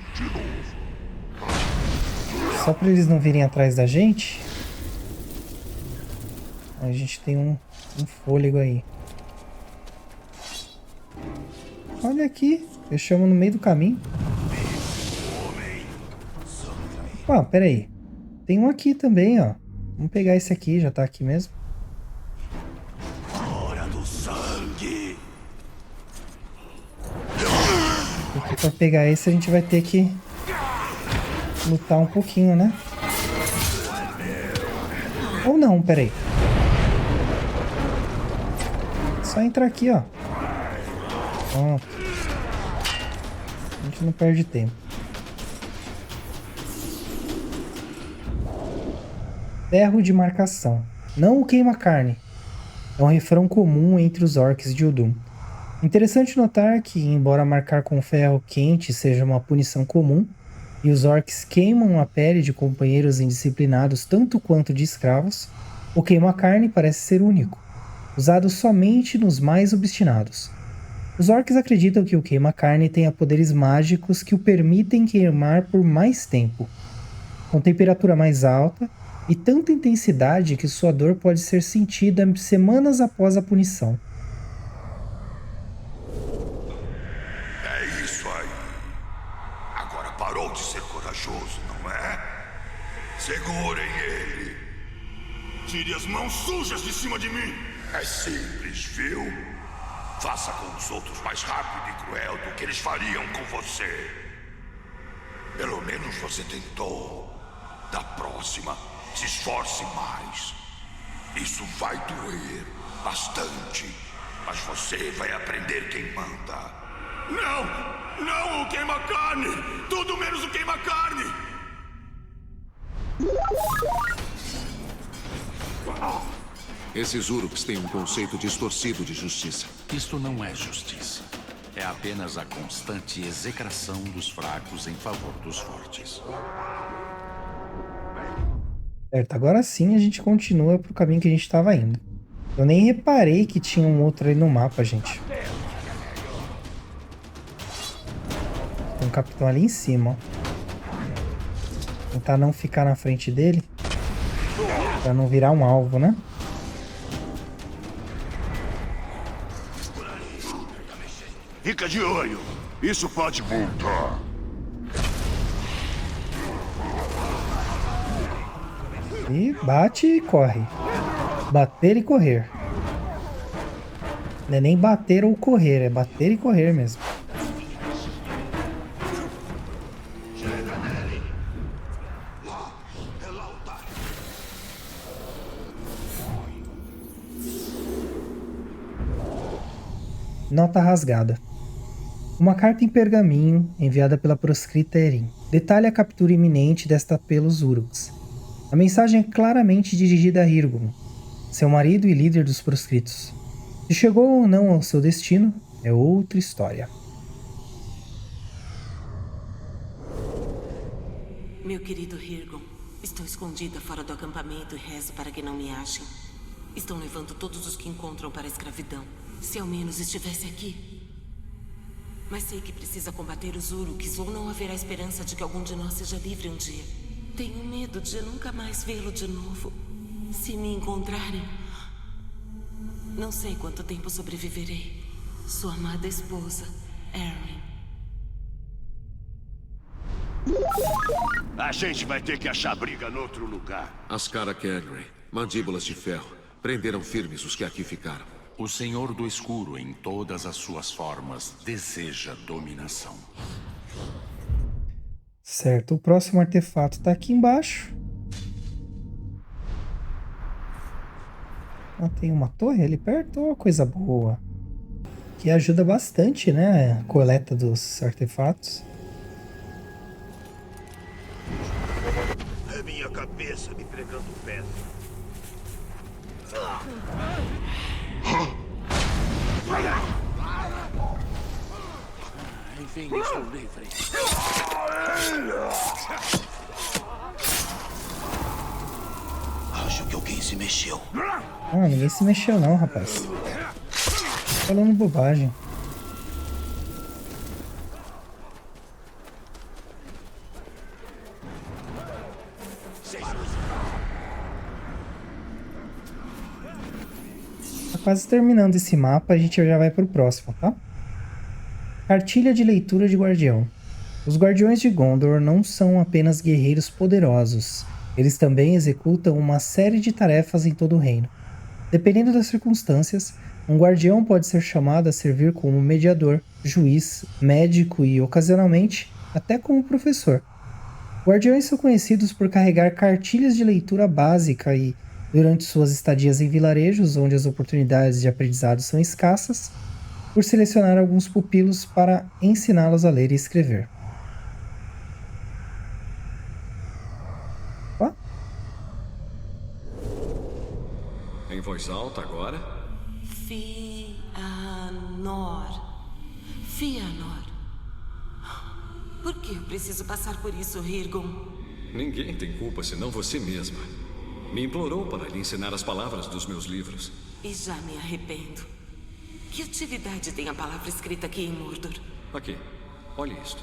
para eles não virem atrás da gente. A gente tem um fôlego aí. Olha aqui, fechamos no meio do caminho. Ó, pera aí. Tem um aqui também, ó. Vamos pegar esse aqui, já tá aqui mesmo. Hora do sangue. Porque pra pegar esse a gente vai ter que lutar um pouquinho, né? Ou não, pera aí. Só entrar aqui, ó. Pronto. A gente não perde tempo. Ferro de marcação. Não o queima-carne. É um refrão comum entre os orcs de Udum. Interessante notar que, embora marcar com ferro quente seja uma punição comum, e os orcs queimam a pele de companheiros indisciplinados tanto quanto de escravos, o queima-carne parece ser único, usado somente nos mais obstinados. Os orcs acreditam que o queima-carne tenha poderes mágicos que o permitem queimar por mais tempo, com temperatura mais alta e tanta intensidade que sua dor pode ser sentida semanas após a punição. É isso aí. Agora parou de ser corajoso, não é? Segurem ele. Tire as mãos sujas de cima de mim. É simples, viu? Faça com os outros mais rápido e cruel do que eles fariam com você. Pelo menos você tentou. Da próxima, se esforce mais. Isso vai doer bastante, mas você vai aprender quem manda. Não! Não o queima-carne! Tudo menos o queima-carne! Esses Uruks têm um conceito distorcido de justiça. Isto não é justiça. É apenas a constante execração dos fracos em favor dos fortes. Certo, agora sim a gente continua pro caminho que a gente estava indo. Eu nem reparei que tinha um outro aí no mapa, gente. Tem um capitão ali em cima, ó. Tentar não ficar na frente dele. Pra não virar um alvo, né? Fica de olho. Isso pode voltar. E bate e corre. Bater e correr. Não é nem bater ou correr, é bater e correr mesmo. Nota rasgada. Uma carta em pergaminho enviada pela proscrita Erin detalha a captura iminente desta pelos Uruks. A mensagem é claramente dirigida a Hirgon, seu marido e líder dos proscritos. Se chegou ou não ao seu destino, é outra história. Meu querido Hirgon, estou escondida fora do acampamento e rezo para que não me achem. Estão levando todos os que encontram para a escravidão. Se ao menos estivesse aqui. Mas sei que precisa combater os Uruks ou não haverá esperança de que algum de nós seja livre um dia. Tenho medo de nunca mais vê-lo de novo. Se me encontrarem, não sei quanto tempo sobreviverei. Sua amada esposa, Erin. A gente vai ter que achar briga em outro lugar. As Karak-Enri, mandíbulas de ferro, prenderam firmes os que aqui ficaram. O Senhor do Escuro, em todas as suas formas, deseja dominação. Certo, o próximo artefato está aqui embaixo. Ah, tem uma torre ali perto, oh, coisa boa. Que ajuda bastante, né, a coleta dos artefatos. É minha cabeça me pregando pedra. Enfim, estou livre. Acho que alguém se mexeu. Ah, ninguém se mexeu não, rapaz. Falando bobagem. Tá quase terminando esse mapa, a gente já vai pro próximo, tá? Cartilha de leitura de guardião. Os guardiões de Gondor não são apenas guerreiros poderosos. Eles também executam uma série de tarefas em todo o reino. Dependendo das circunstâncias, um guardião pode ser chamado a servir como mediador, juiz, médico e, ocasionalmente, até como professor. Guardiões são conhecidos por carregar cartilhas de leitura básica e, durante suas estadias em vilarejos onde as oportunidades de aprendizado são escassas, por selecionar alguns pupilos para ensiná-los a ler e escrever. Ó. Em voz alta agora. Fëanor. Fëanor. Por que eu preciso passar por isso, Hirgon? Ninguém tem culpa senão você mesma. Me implorou para lhe ensinar as palavras dos meus livros. E já me arrependo. Que utilidade tem a palavra escrita aqui em Mordor? Aqui, olhe isto.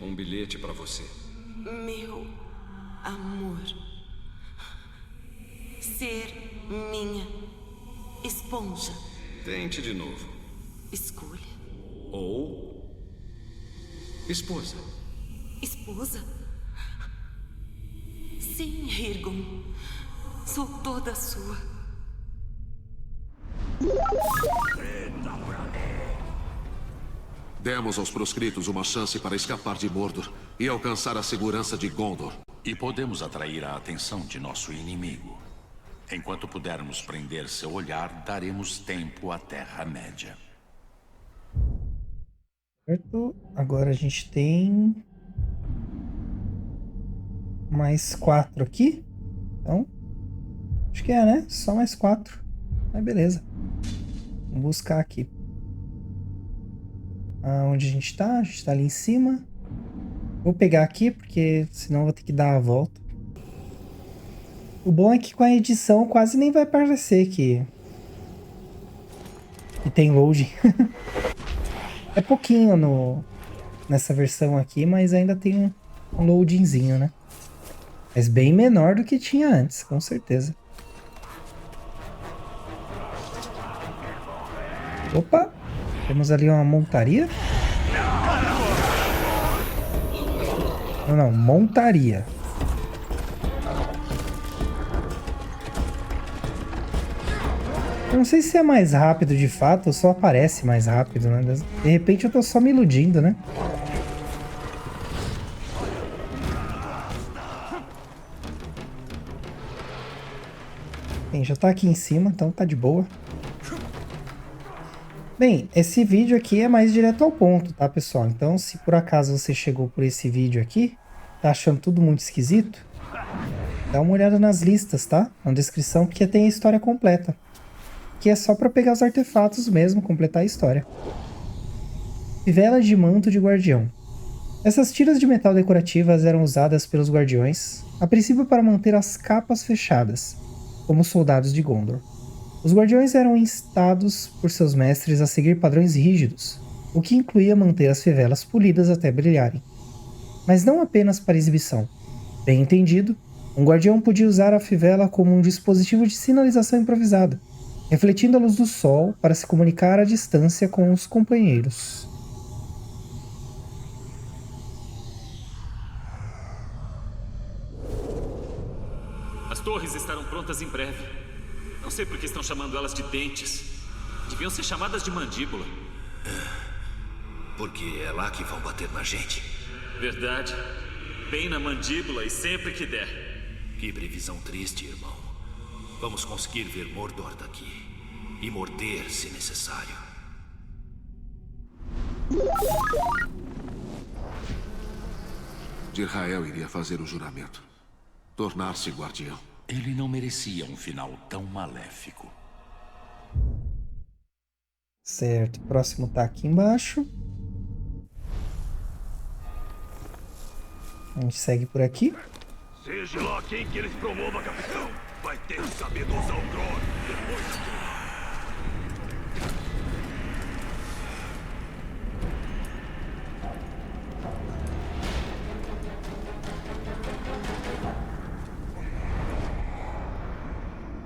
Um bilhete para você. Meu amor. Ser minha esponja. Tente de novo. Escolha. Ou esposa. Esposa? Sim, Hirgon. Sou toda sua. Demos aos proscritos uma chance para escapar de Mordor e alcançar a segurança de Gondor. E podemos atrair a atenção de nosso inimigo. Enquanto pudermos prender seu olhar, daremos tempo à Terra-média. Certo. Agora a gente tem mais 4 aqui. Então, acho que é, né? Só mais 4. Mas beleza. Vamos buscar aqui. Onde a gente tá? A gente tá ali em cima. Vou pegar aqui, porque senão eu vou ter que dar a volta. O bom é que com a edição quase nem vai parecer que E tem loading. É pouquinho nessa versão aqui, mas ainda tem um loadingzinho, né? Mas bem menor do que tinha antes, com certeza. Opa! Temos ali uma montaria. Não, montaria. Eu não sei se é mais rápido de fato ou só aparece mais rápido, né? De repente eu tô só me iludindo, né? Bem, já tá aqui em cima, então tá de boa. Bem, esse vídeo aqui é mais direto ao ponto, tá, pessoal? Então, se por acaso você chegou por esse vídeo aqui, tá achando tudo muito esquisito, dá uma olhada nas listas, tá? Na descrição, porque tem a história completa. Que é só para pegar os artefatos mesmo, completar a história. Fivela de manto de guardião. Essas tiras de metal decorativas eram usadas pelos guardiões, a princípio para manter as capas fechadas, como soldados de Gondor. Os guardiões eram instados por seus mestres a seguir padrões rígidos, o que incluía manter as fivelas polidas até brilharem. Mas não apenas para exibição. Bem entendido, um guardião podia usar a fivela como um dispositivo de sinalização improvisado, refletindo a luz do sol para se comunicar à distância com os companheiros. As torres estarão prontas em breve. Não sei por que estão chamando elas de dentes. Deviam ser chamadas de mandíbula. Porque é lá que vão bater na gente. Verdade. Bem na mandíbula e sempre que der. Que previsão triste, irmão. Vamos conseguir ver Mordor daqui. E morder, se necessário. Jezrael iria fazer o juramento. Tornar-se guardião. Ele não merecia um final tão maléfico. Certo, o próximo tá aqui embaixo. A gente segue por aqui. Seja lá quem que eles promovam, capitão, vai ter que saber dosar o drone. Depois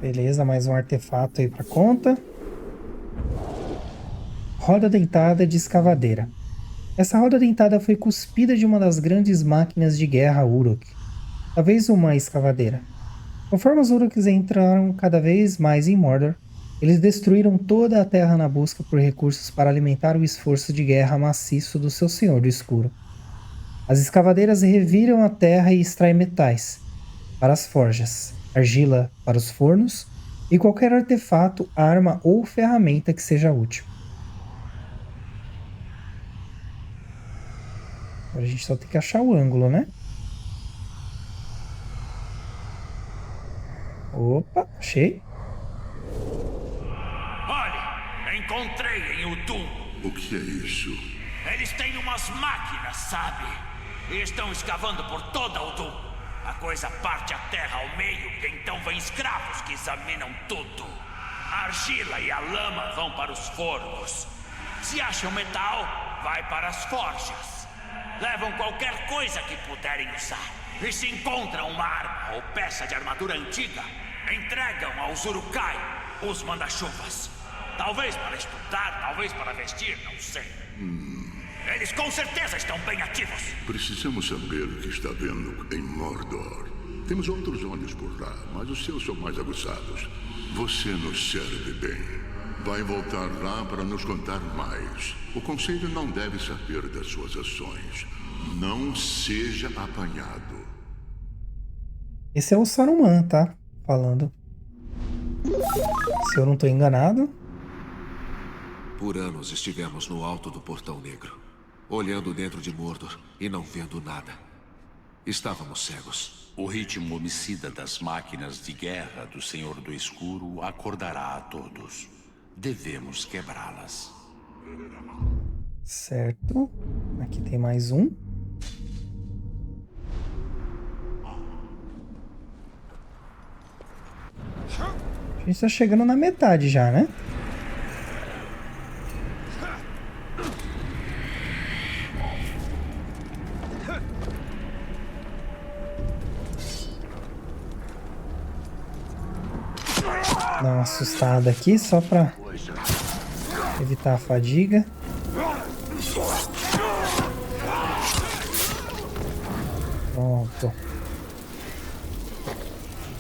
Beleza, mais um artefato aí pra conta. Roda dentada de escavadeira. Essa roda dentada foi cuspida de uma das grandes máquinas de guerra Uruk. Talvez uma escavadeira. Conforme os Uruks entraram cada vez mais em Mordor, eles destruíram toda a terra na busca por recursos para alimentar o esforço de guerra maciço do seu Senhor do Escuro. As escavadeiras reviram a terra e extraem metais para as forjas, argila para os fornos e qualquer artefato, arma ou ferramenta que seja útil. Agora a gente só tem que achar o ângulo, né? Opa, achei. Olha, encontrei em Udum. o que é isso? Eles têm umas máquinas, sabe? E estão escavando por toda Udum. A coisa parte a terra ao meio e então vem escravos que examinam tudo. A argila e a lama vão para os fornos. Se acham metal, vai para as forjas. Levam qualquer coisa que puderem usar. E se encontram uma arma ou peça de armadura antiga, entregam aos Uruk-hai, os manda-chuvas. Talvez para estudar, talvez para vestir, não sei. Eles com certeza estão bem ativos. Precisamos saber o que está vendo em Mordor. Temos outros olhos por lá, mas os seus são mais aguçados. Você nos serve bem. Vai voltar lá para nos contar mais. O Conselho não deve saber das suas ações. Não seja apanhado. Esse é o Saruman, tá? Falando. Se eu não estou enganado. Por anos estivemos no alto do Portão Negro, olhando dentro de Mordor e não vendo nada. Estávamos cegos. O ritmo homicida das máquinas de guerra do Senhor do Escuro acordará a todos. Devemos quebrá-las. Certo. Aqui tem mais um. A gente está chegando na metade já, né? Dar uma assustada aqui só pra evitar a fadiga. Pronto.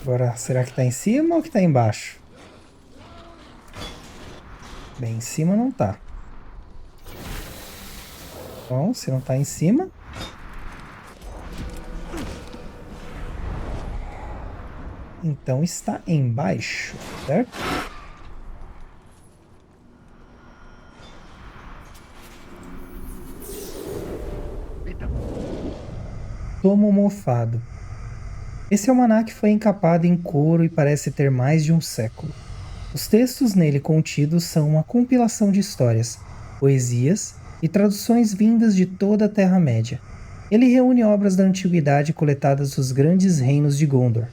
Agora, será que tá em cima ou que tá embaixo? Bem, em cima não tá. Bom, se não tá em cima... então está embaixo, certo? Tomo mofado. Esse almanaque foi encapado em couro e parece ter mais de um século. Os textos nele contidos são uma compilação de histórias, poesias e traduções vindas de toda a Terra-média. Ele reúne obras da antiguidade coletadas dos grandes reinos de Gondor,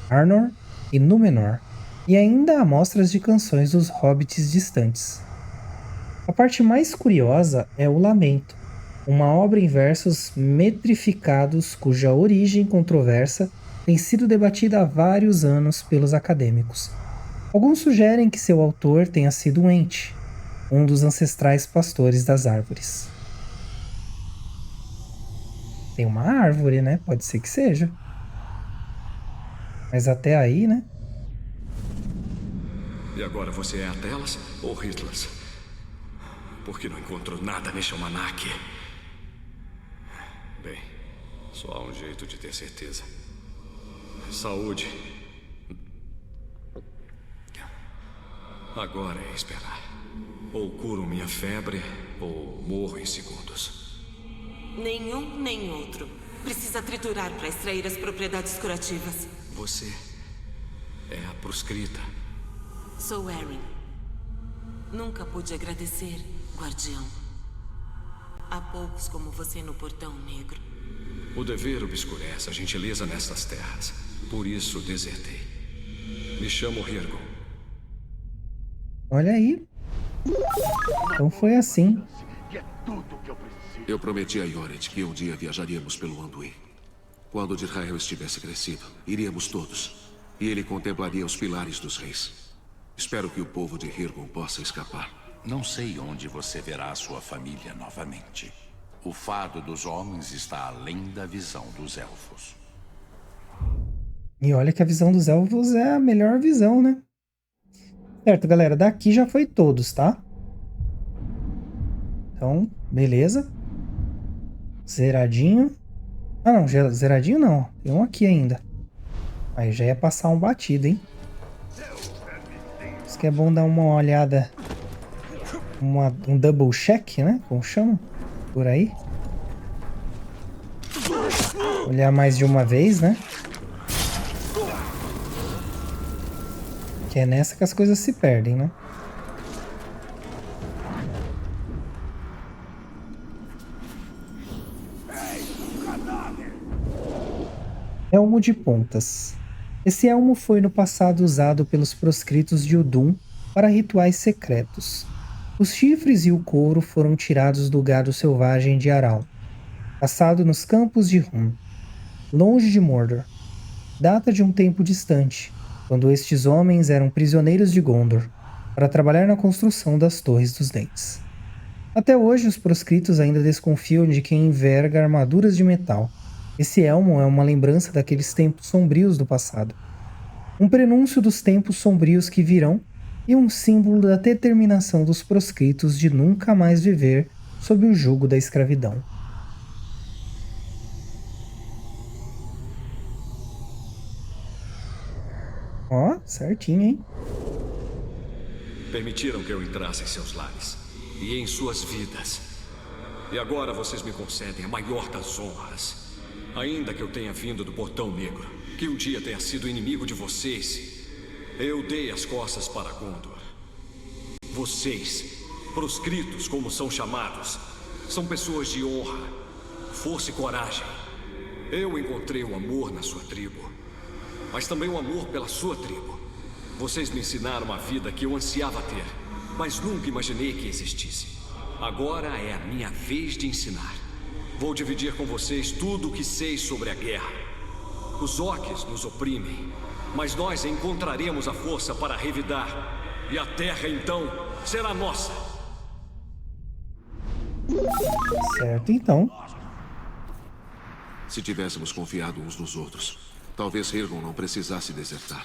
Arnor e Númenor, e ainda amostras de canções dos hobbits distantes. A parte mais curiosa é o Lamento, uma obra em versos metrificados cuja origem controversa tem sido debatida há vários anos pelos acadêmicos. Alguns sugerem que seu autor tenha sido um Ent, um dos ancestrais pastores das árvores. Tem uma árvore, né? Pode ser que seja. Mas até aí, né? E agora você é a delas ou Hitler? Porque não encontro nada neste almanaque. Bem, só há um jeito de ter certeza. Saúde. Agora é esperar. Ou curo minha febre, ou morro em segundos. Nenhum nem outro. Precisa triturar para extrair as propriedades curativas. Você é a proscrita. Sou Erin. Nunca pude agradecer, guardião. Há poucos como você no Portão Negro. O dever obscurece a gentileza nestas terras. Por isso desertei. Me chamo Hirgon. Olha aí. Então foi assim. Eu prometi a Ioret que um dia viajaríamos pelo Anduin. Quando Dirhael estivesse crescido, iríamos todos. E ele contemplaria os pilares dos reis. Espero que o povo de Hirgon possa escapar. Não sei onde você verá sua família novamente. O fado dos homens está além da visão dos elfos. E olha que a visão dos elfos é a melhor visão, né? Certo, galera. Daqui já foi todos, tá? Então, beleza. Zeradinho. Ah, não. Zeradinho não. Tem um aqui ainda. Aí já ia passar um batido, hein? Isso que é bom dar uma olhada. Um double check, né? Como chama? Por aí. Olhar mais de uma vez, né? Que é nessa que as coisas se perdem, né? Elmo de pontas. Esse elmo foi no passado usado pelos proscritos de Udun para rituais secretos. Os chifres e o couro foram tirados do gado selvagem de Aral, caçado nos campos de Hun, longe de Mordor. Data de um tempo distante, quando estes homens eram prisioneiros de Gondor, para trabalhar na construção das Torres dos Dentes. Até hoje, os proscritos ainda desconfiam de quem enverga armaduras de metal. Esse elmo é uma lembrança daqueles tempos sombrios do passado. Um prenúncio dos tempos sombrios que virão e um símbolo da determinação dos proscritos de nunca mais viver sob o jugo da escravidão. Ó, certinho, hein? Permitiram que eu entrasse em seus lares e em suas vidas. E agora vocês me concedem a maior das honras. Ainda que eu tenha vindo do Portão Negro, que um dia tenha sido inimigo de vocês, eu dei as costas para Gondor. Vocês, proscritos como são chamados, são pessoas de honra, força e coragem. Eu encontrei o amor na sua tribo, mas também o amor pela sua tribo. Vocês me ensinaram a vida que eu ansiava ter, mas nunca imaginei que existisse. Agora é a minha vez de ensinar. Vou dividir com vocês tudo o que sei sobre a guerra. Os orcs nos oprimem, Mas nós encontraremos a força para revidar. E a Terra, então, será nossa. Certo, então. Se tivéssemos confiado uns nos outros, talvez Hirgon não precisasse desertar.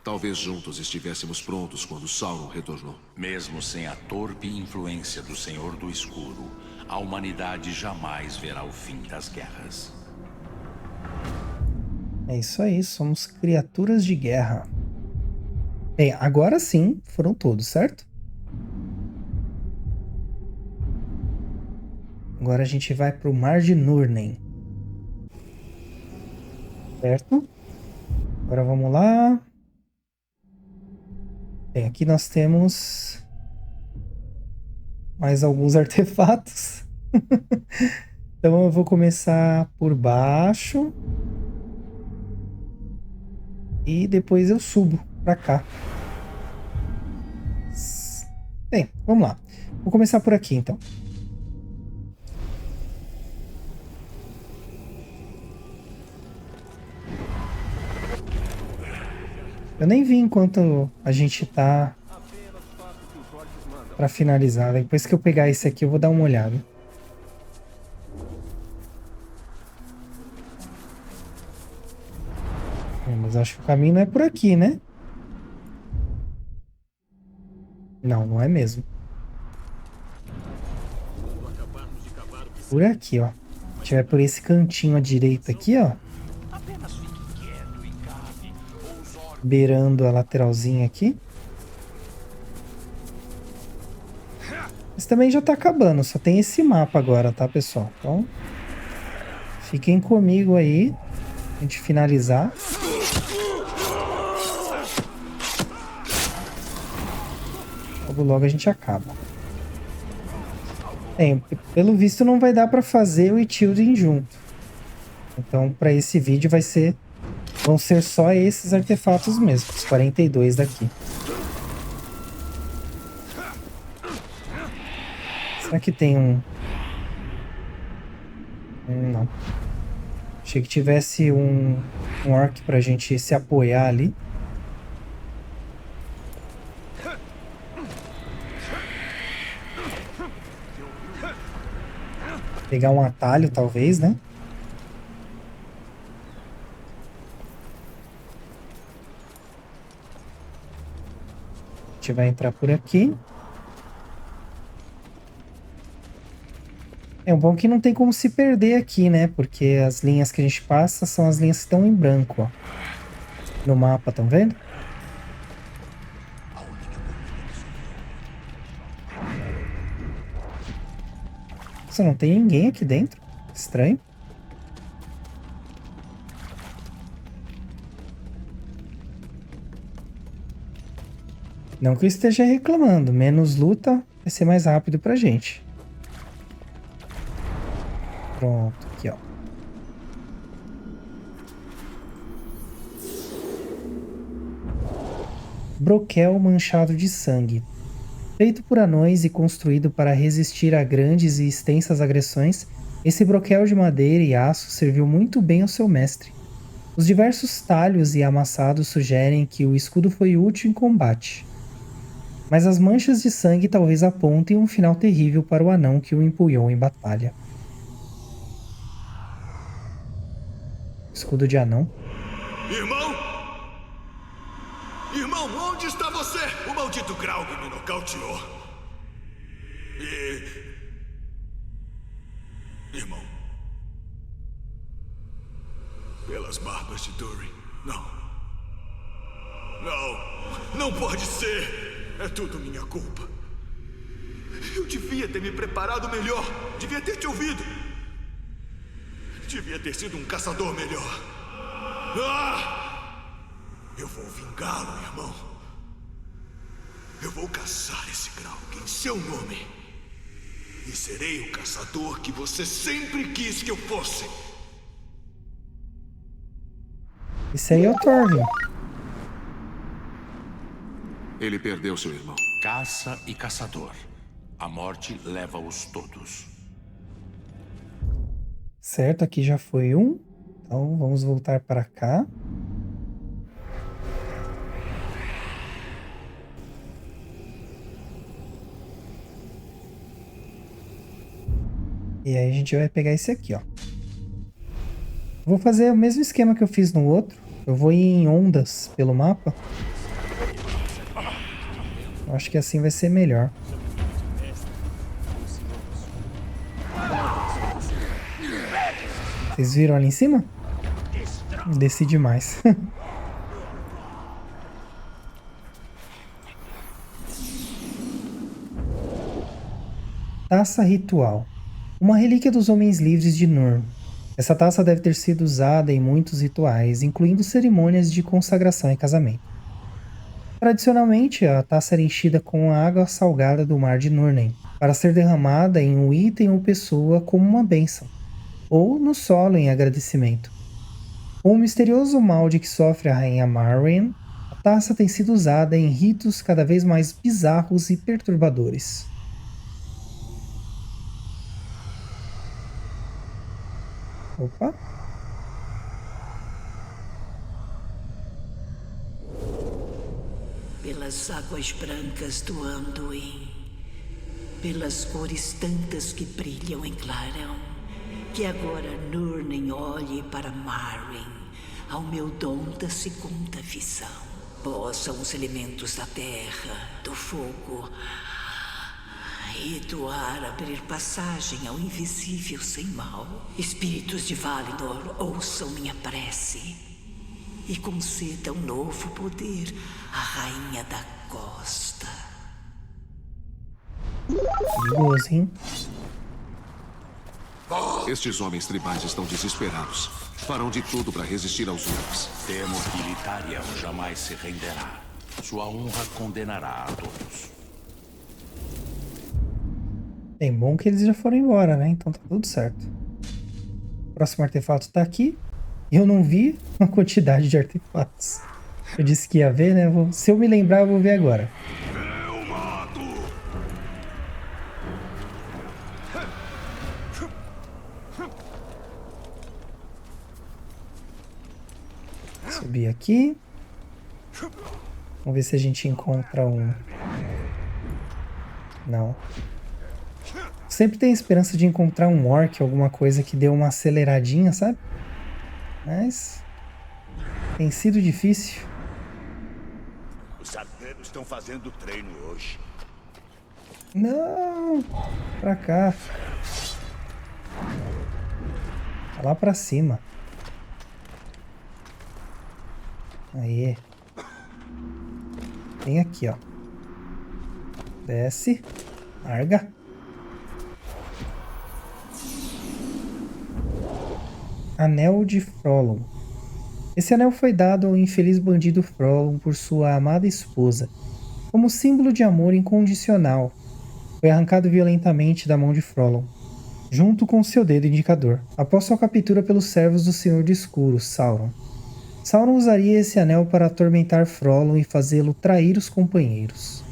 Talvez juntos estivéssemos prontos quando Sauron retornou. Mesmo sem a torpe influência do Senhor do Escuro, a humanidade jamais verá o fim das guerras. É isso aí, somos criaturas de guerra. Bem, agora sim, foram todos, certo? Agora a gente vai pro Mar de Nurnen. Certo? Agora vamos lá. Bem, aqui nós temos mais alguns artefatos. Então eu vou começar por baixo. E depois eu subo pra cá. Bem, vamos lá. Vou começar por aqui então. Eu nem vi enquanto a gente tá pra finalizar. Depois que eu pegar esse aqui eu vou dar uma olhada. Mas acho que o caminho não é por aqui, né? Não, não é mesmo. Por aqui, ó. Se tiver por esse cantinho à direita aqui, ó. Beirando a lateralzinha aqui. Mas também já tá acabando. Só tem esse mapa agora, tá, pessoal? Então, fiquem comigo aí. A gente finalizar. Logo a gente acaba. Pelo visto não vai dar pra fazer o Ithildin junto. Então para esse vídeo vão ser só esses artefatos mesmo, os 42 daqui. Será que tem um... Não. Achei que tivesse um orc pra gente se apoiar ali. Pegar um atalho, talvez, né? A gente vai entrar por aqui. É bom que não tem como se perder aqui, né? Porque as linhas que a gente passa são as linhas que estão em branco, ó. No mapa, estão vendo? Nossa, não tem ninguém aqui dentro. Estranho. Não que eu esteja reclamando. Menos luta vai ser mais rápido pra gente. Pronto, aqui ó. Broquel manchado de sangue. Feito por anões e construído para resistir a grandes e extensas agressões, esse broquel de madeira e aço serviu muito bem ao seu mestre. Os diversos talhos e amassados sugerem que o escudo foi útil em combate. Mas as manchas de sangue talvez apontem um final terrível para o anão que o empunhou em batalha. Escudo de anão. Irmão? Irmão, onde está você? O maldito Graug me nocauteou. Irmão. Pelas barbas de Durin. Não. Não. Não pode ser. É tudo minha culpa. Eu devia ter me preparado melhor. Devia ter te ouvido. Devia ter sido um caçador melhor. Ah! Eu vou vingá-lo, irmão. Eu vou caçar esse Graug em seu nome. E serei o caçador que você sempre quis que eu fosse. Esse aí é o Thorvin. Ele perdeu seu irmão. Caça e caçador. A morte leva-os todos. Certo, aqui já foi um. Então vamos voltar para cá. E aí a gente vai pegar esse aqui, ó. Vou fazer o mesmo esquema que eu fiz no outro. Eu vou ir em ondas pelo mapa. Eu acho que assim vai ser melhor. Vocês viram ali em cima? Desci demais. Taça ritual. Uma relíquia dos homens livres de Nurn. Essa taça deve ter sido usada em muitos rituais, incluindo cerimônias de consagração e casamento. Tradicionalmente, a taça era enchida com a água salgada do mar de Nurnen, para ser derramada em um item ou pessoa como uma bênção, ou no solo em agradecimento. Com o misterioso molde que sofre a rainha Marwen, a taça tem sido usada em ritos cada vez mais bizarros e perturbadores. Opa! Pelas águas brancas do Anduin, pelas cores tantas que brilham em clarão, que agora Nurnen olhe para Marwen, ao meu dom da segunda visão. Possam os elementos da terra, do fogo e do ar abrir passagem ao invisível sem mal. Espíritos de Valinor, ouçam minha prece e concedam novo poder à Rainha da Costa. Perigoso, hein? Estes homens tribais estão desesperados. Farão de tudo para resistir aos Urks. Temo que Elithariel jamais se renderá. Sua honra condenará a todos. É bom que eles já foram embora, né? Então tá tudo certo. O próximo artefato tá aqui. Eu não vi uma quantidade de artefatos. Eu disse que ia ver, né? Se eu me lembrar, eu vou ver agora. Eu mato. Subir aqui. Vamos ver se a gente encontra um... Não. Sempre tem a esperança de encontrar um orc, alguma coisa que dê uma aceleradinha, sabe? Mas tem sido difícil. Os arqueiros estão fazendo treino hoje. Não! Pra cá. Tá lá pra cima. Aí. Tem aqui, ó. Desce. Larga. Anel de Frolon. Esse anel foi dado ao infeliz bandido Frolon por sua amada esposa, como símbolo de amor incondicional. Foi arrancado violentamente da mão de Frolon, junto com seu dedo indicador, após sua captura pelos servos do Senhor do Escuro, Sauron. Sauron usaria esse anel para atormentar Frolon e fazê-lo trair os companheiros.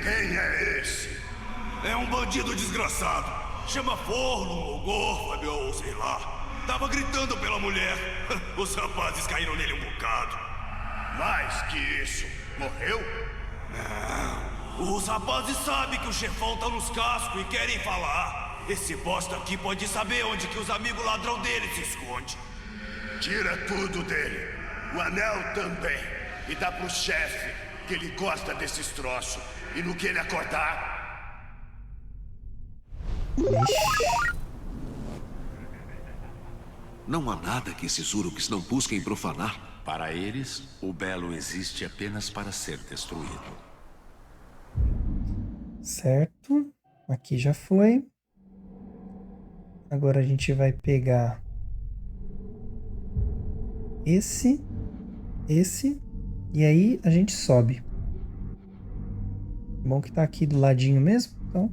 Quem é esse? É um bandido desgraçado. Chama Forlum ou Gorfab ou sei lá. Tava gritando pela mulher. Os rapazes caíram nele um bocado. Mais que isso, morreu? Não. Os rapazes sabem que o chefão tá nos cascos e querem falar. Esse bosta aqui pode saber onde que os amigos ladrão dele se esconde. Tira tudo dele. O anel também. E dá pro chefe, que ele gosta desses troços. E no que ele acordar... Não há nada que esses Uruks não busquem profanar. Para eles, o belo existe apenas para ser destruído. Certo. Aqui já foi. Agora a gente vai pegar esse, e aí a gente sobe. Bom que tá aqui do ladinho mesmo, então...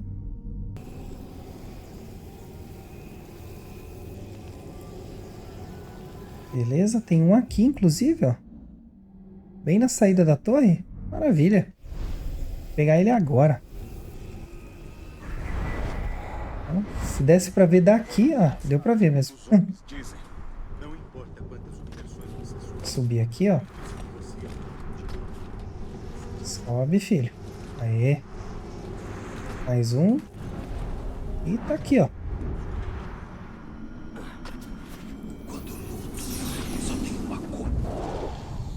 Beleza, tem um aqui, inclusive, ó. Bem na saída da torre. Maravilha. Vou pegar ele agora. Então, se desse pra ver daqui, ó. Deu pra ver mesmo. Subir aqui, ó. Sobe, filho. Aê. Mais um. E tá aqui, ó.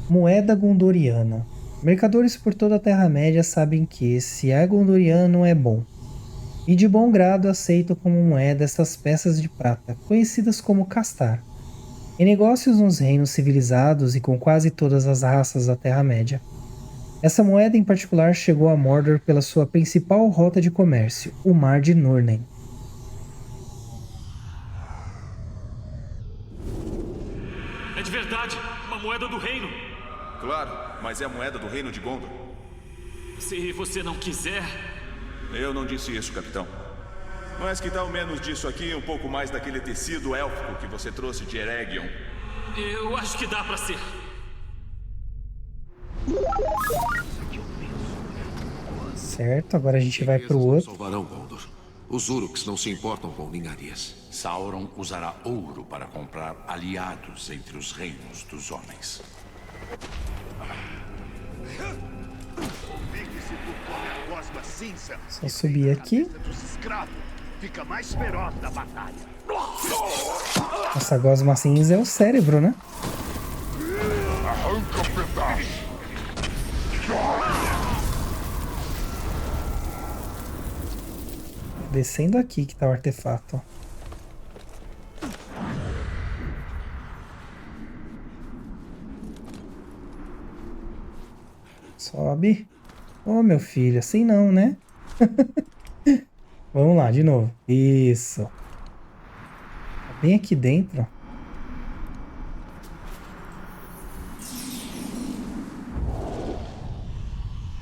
Moeda gondoriana. Mercadores por toda a Terra-média sabem que, se é gondoriano, é bom. E de bom grado aceitam como moeda essas peças de prata, conhecidas como castar. Em negócios nos reinos civilizados e com quase todas as raças da Terra-média. Essa moeda em particular chegou a Mordor pela sua principal rota de comércio, o Mar de Nurnen. É de verdade, uma moeda do reino. Claro, mas é a moeda do reino de Gondor. Se você não quiser... Eu não disse isso, capitão. Mas que tal menos disso aqui, um pouco mais daquele tecido élfico que você trouxe de Eregion? Eu acho que dá pra ser. Certo, agora a gente vai pro outro. Salvarão Gondor. Os Uruks não se importam com ninharias. Sauron usará ouro para comprar aliados entre os reinos dos homens. Só subir aqui. Fica mais feroz da batalha. Essa gosma cinza é o cérebro, né? Arranca pedaço. Descendo aqui que tá o artefato. Sobe. Ô, meu filho, assim não, né? Vamos lá, de novo. Isso. Bem aqui dentro.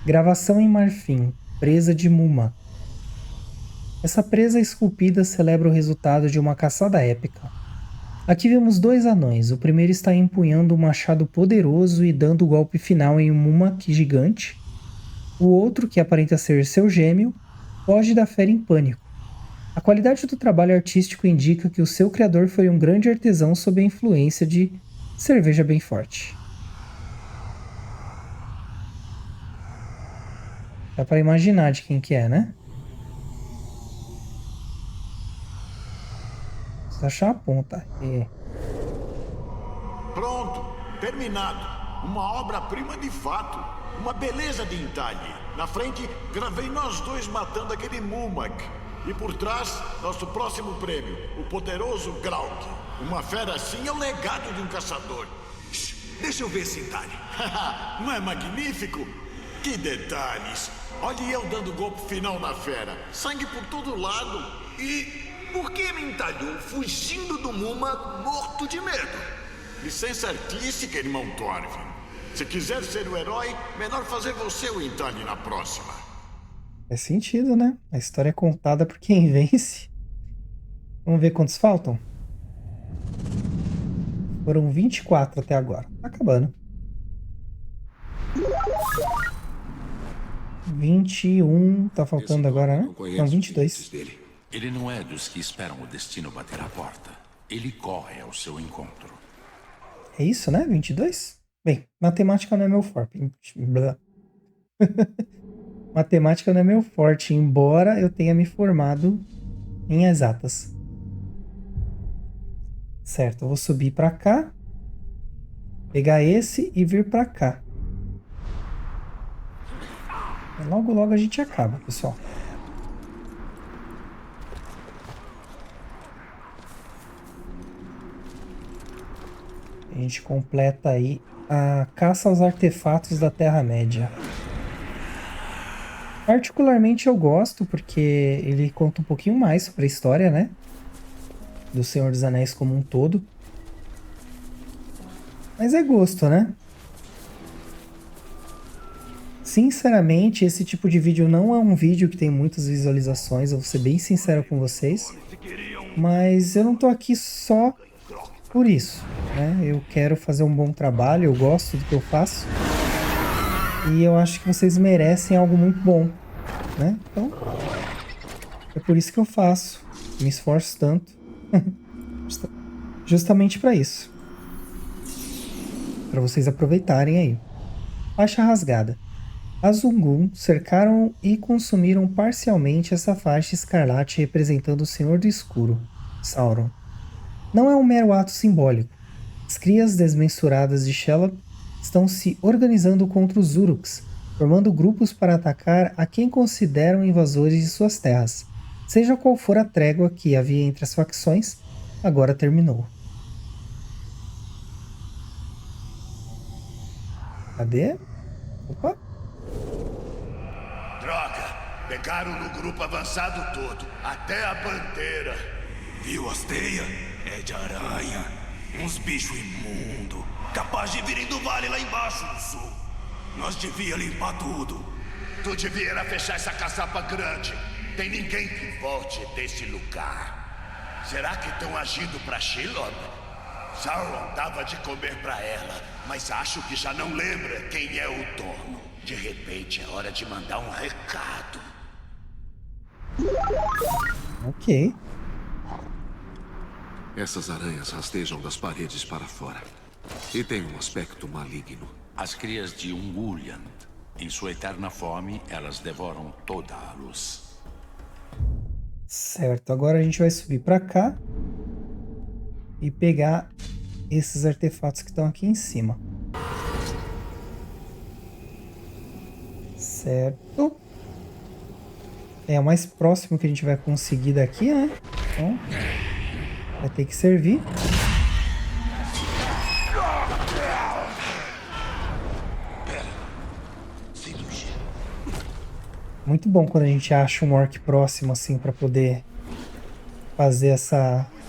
Gravação em marfim. Presa de Muma. Essa presa esculpida celebra o resultado de uma caçada épica. Aqui vemos dois anões. O primeiro está empunhando um machado poderoso e dando o golpe final em um Mumak gigante. O outro, que aparenta ser seu gêmeo, foge da fera em pânico. A qualidade do trabalho artístico indica que o seu criador foi um grande artesão sob a influência de cerveja bem forte. Dá para imaginar de quem que é, né? Precisa achar a ponta. Pronto, terminado. Uma obra-prima de fato. Uma beleza de entalhe. Na frente, gravei nós dois matando aquele Mumak. E por trás, nosso próximo prêmio, o poderoso Graug. Uma fera assim é o legado de um caçador. Deixa eu ver esse entalhe. Não é magnífico? Que detalhes. Olhe eu dando o golpe final na fera. Sangue por todo lado. E por que me entalhou fugindo do Muma morto de medo? Licença artística, irmão Thorfinn. Se quiser ser o herói, melhor fazer você o entalhe na próxima. Faz sentido, né? A história é contada por quem vence. Vamos ver quantos faltam? Foram 24 até agora. Tá acabando. 21. Tá faltando agora, né? Não, 22. Ele não é dos que esperam o destino bater a porta. Ele corre ao seu encontro. É isso, né? 22? Bem, matemática não é meu forte. Matemática não é meu forte, embora eu tenha me formado em exatas. Certo, eu vou subir pra cá. Pegar esse e vir pra cá. Logo, logo a gente acaba, pessoal. A gente completa aí a caça aos artefatos da Terra-média. Particularmente eu gosto porque ele conta um pouquinho mais sobre a história, né? Do Senhor dos Anéis como um todo. Mas é gosto, né? Sinceramente, esse tipo de vídeo não é um vídeo que tem muitas visualizações, eu vou ser bem sincero com vocês. Mas eu não tô aqui só por isso, né? Eu quero fazer um bom trabalho, eu gosto do que eu faço. E eu acho que vocês merecem algo muito bom, né? Então, é por isso que eu faço. Me esforço tanto. Justamente para isso. Para vocês aproveitarem aí. Faixa rasgada. Azungun cercaram e consumiram parcialmente essa faixa escarlate representando o Senhor do Escuro, Sauron. Não é um mero ato simbólico. As crias desmensuradas de Shelob estão se organizando contra os Uruks, formando grupos para atacar a quem consideram invasores de suas terras. Seja qual for a trégua que havia entre as facções, agora terminou. Cadê? Opa! Droga! Pegaram no grupo avançado todo, até a bandeira. Viu as teias? É de aranha. Uns bichos imundos, capaz de virem do vale lá embaixo no sul. Nós devia limpar tudo. Tu devia era fechar essa caçapa grande. Tem ninguém que volte desse lugar. Será que estão agindo pra Shelob? Sauron dava de comer pra ela, mas acho que já não lembra quem é o dono. De repente é hora de mandar um recado. Ok. Essas aranhas rastejam das paredes para fora. E têm um aspecto maligno. As crias de Ungoliant. Em sua eterna fome, elas devoram toda a luz. Certo, agora a gente vai subir pra cá e pegar esses artefatos que estão aqui em cima. Certo. É o mais próximo que a gente vai conseguir daqui, né? Então, vai ter que servir. Muito bom quando a gente acha um orc próximo assim pra poder fazer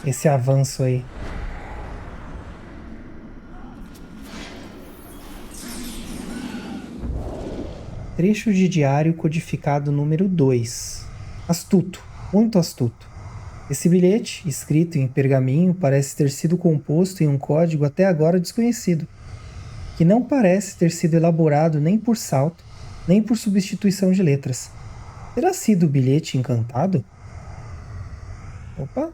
esse avanço aí. Trecho de diário codificado número 2. Astuto, muito astuto. Esse bilhete, escrito em pergaminho, parece ter sido composto em um código até agora desconhecido, que não parece ter sido elaborado nem por salto, nem por substituição de letras. Terá sido o bilhete encantado? Opa!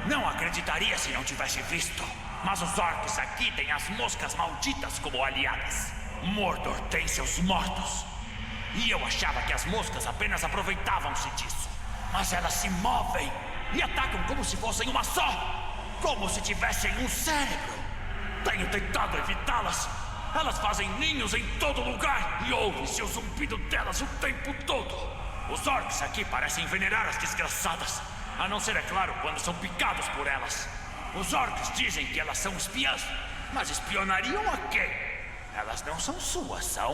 Não acreditaria se não tivesse visto. Mas os orcs aqui têm as moscas malditas como aliadas. Mordor tem seus mortos. E eu achava que as moscas apenas aproveitavam-se disso. Mas elas se movem e atacam como se fossem uma só. Como se tivessem um cérebro. Tenho tentado evitá-las. Elas fazem ninhos em todo lugar e ouve-se o zumbido delas o tempo todo. Os orcs aqui parecem venerar as desgraçadas. A não ser, é claro, quando são picados por elas. Os orcs dizem que elas são espiãs. Mas espionariam a quem? Elas não são suas, são?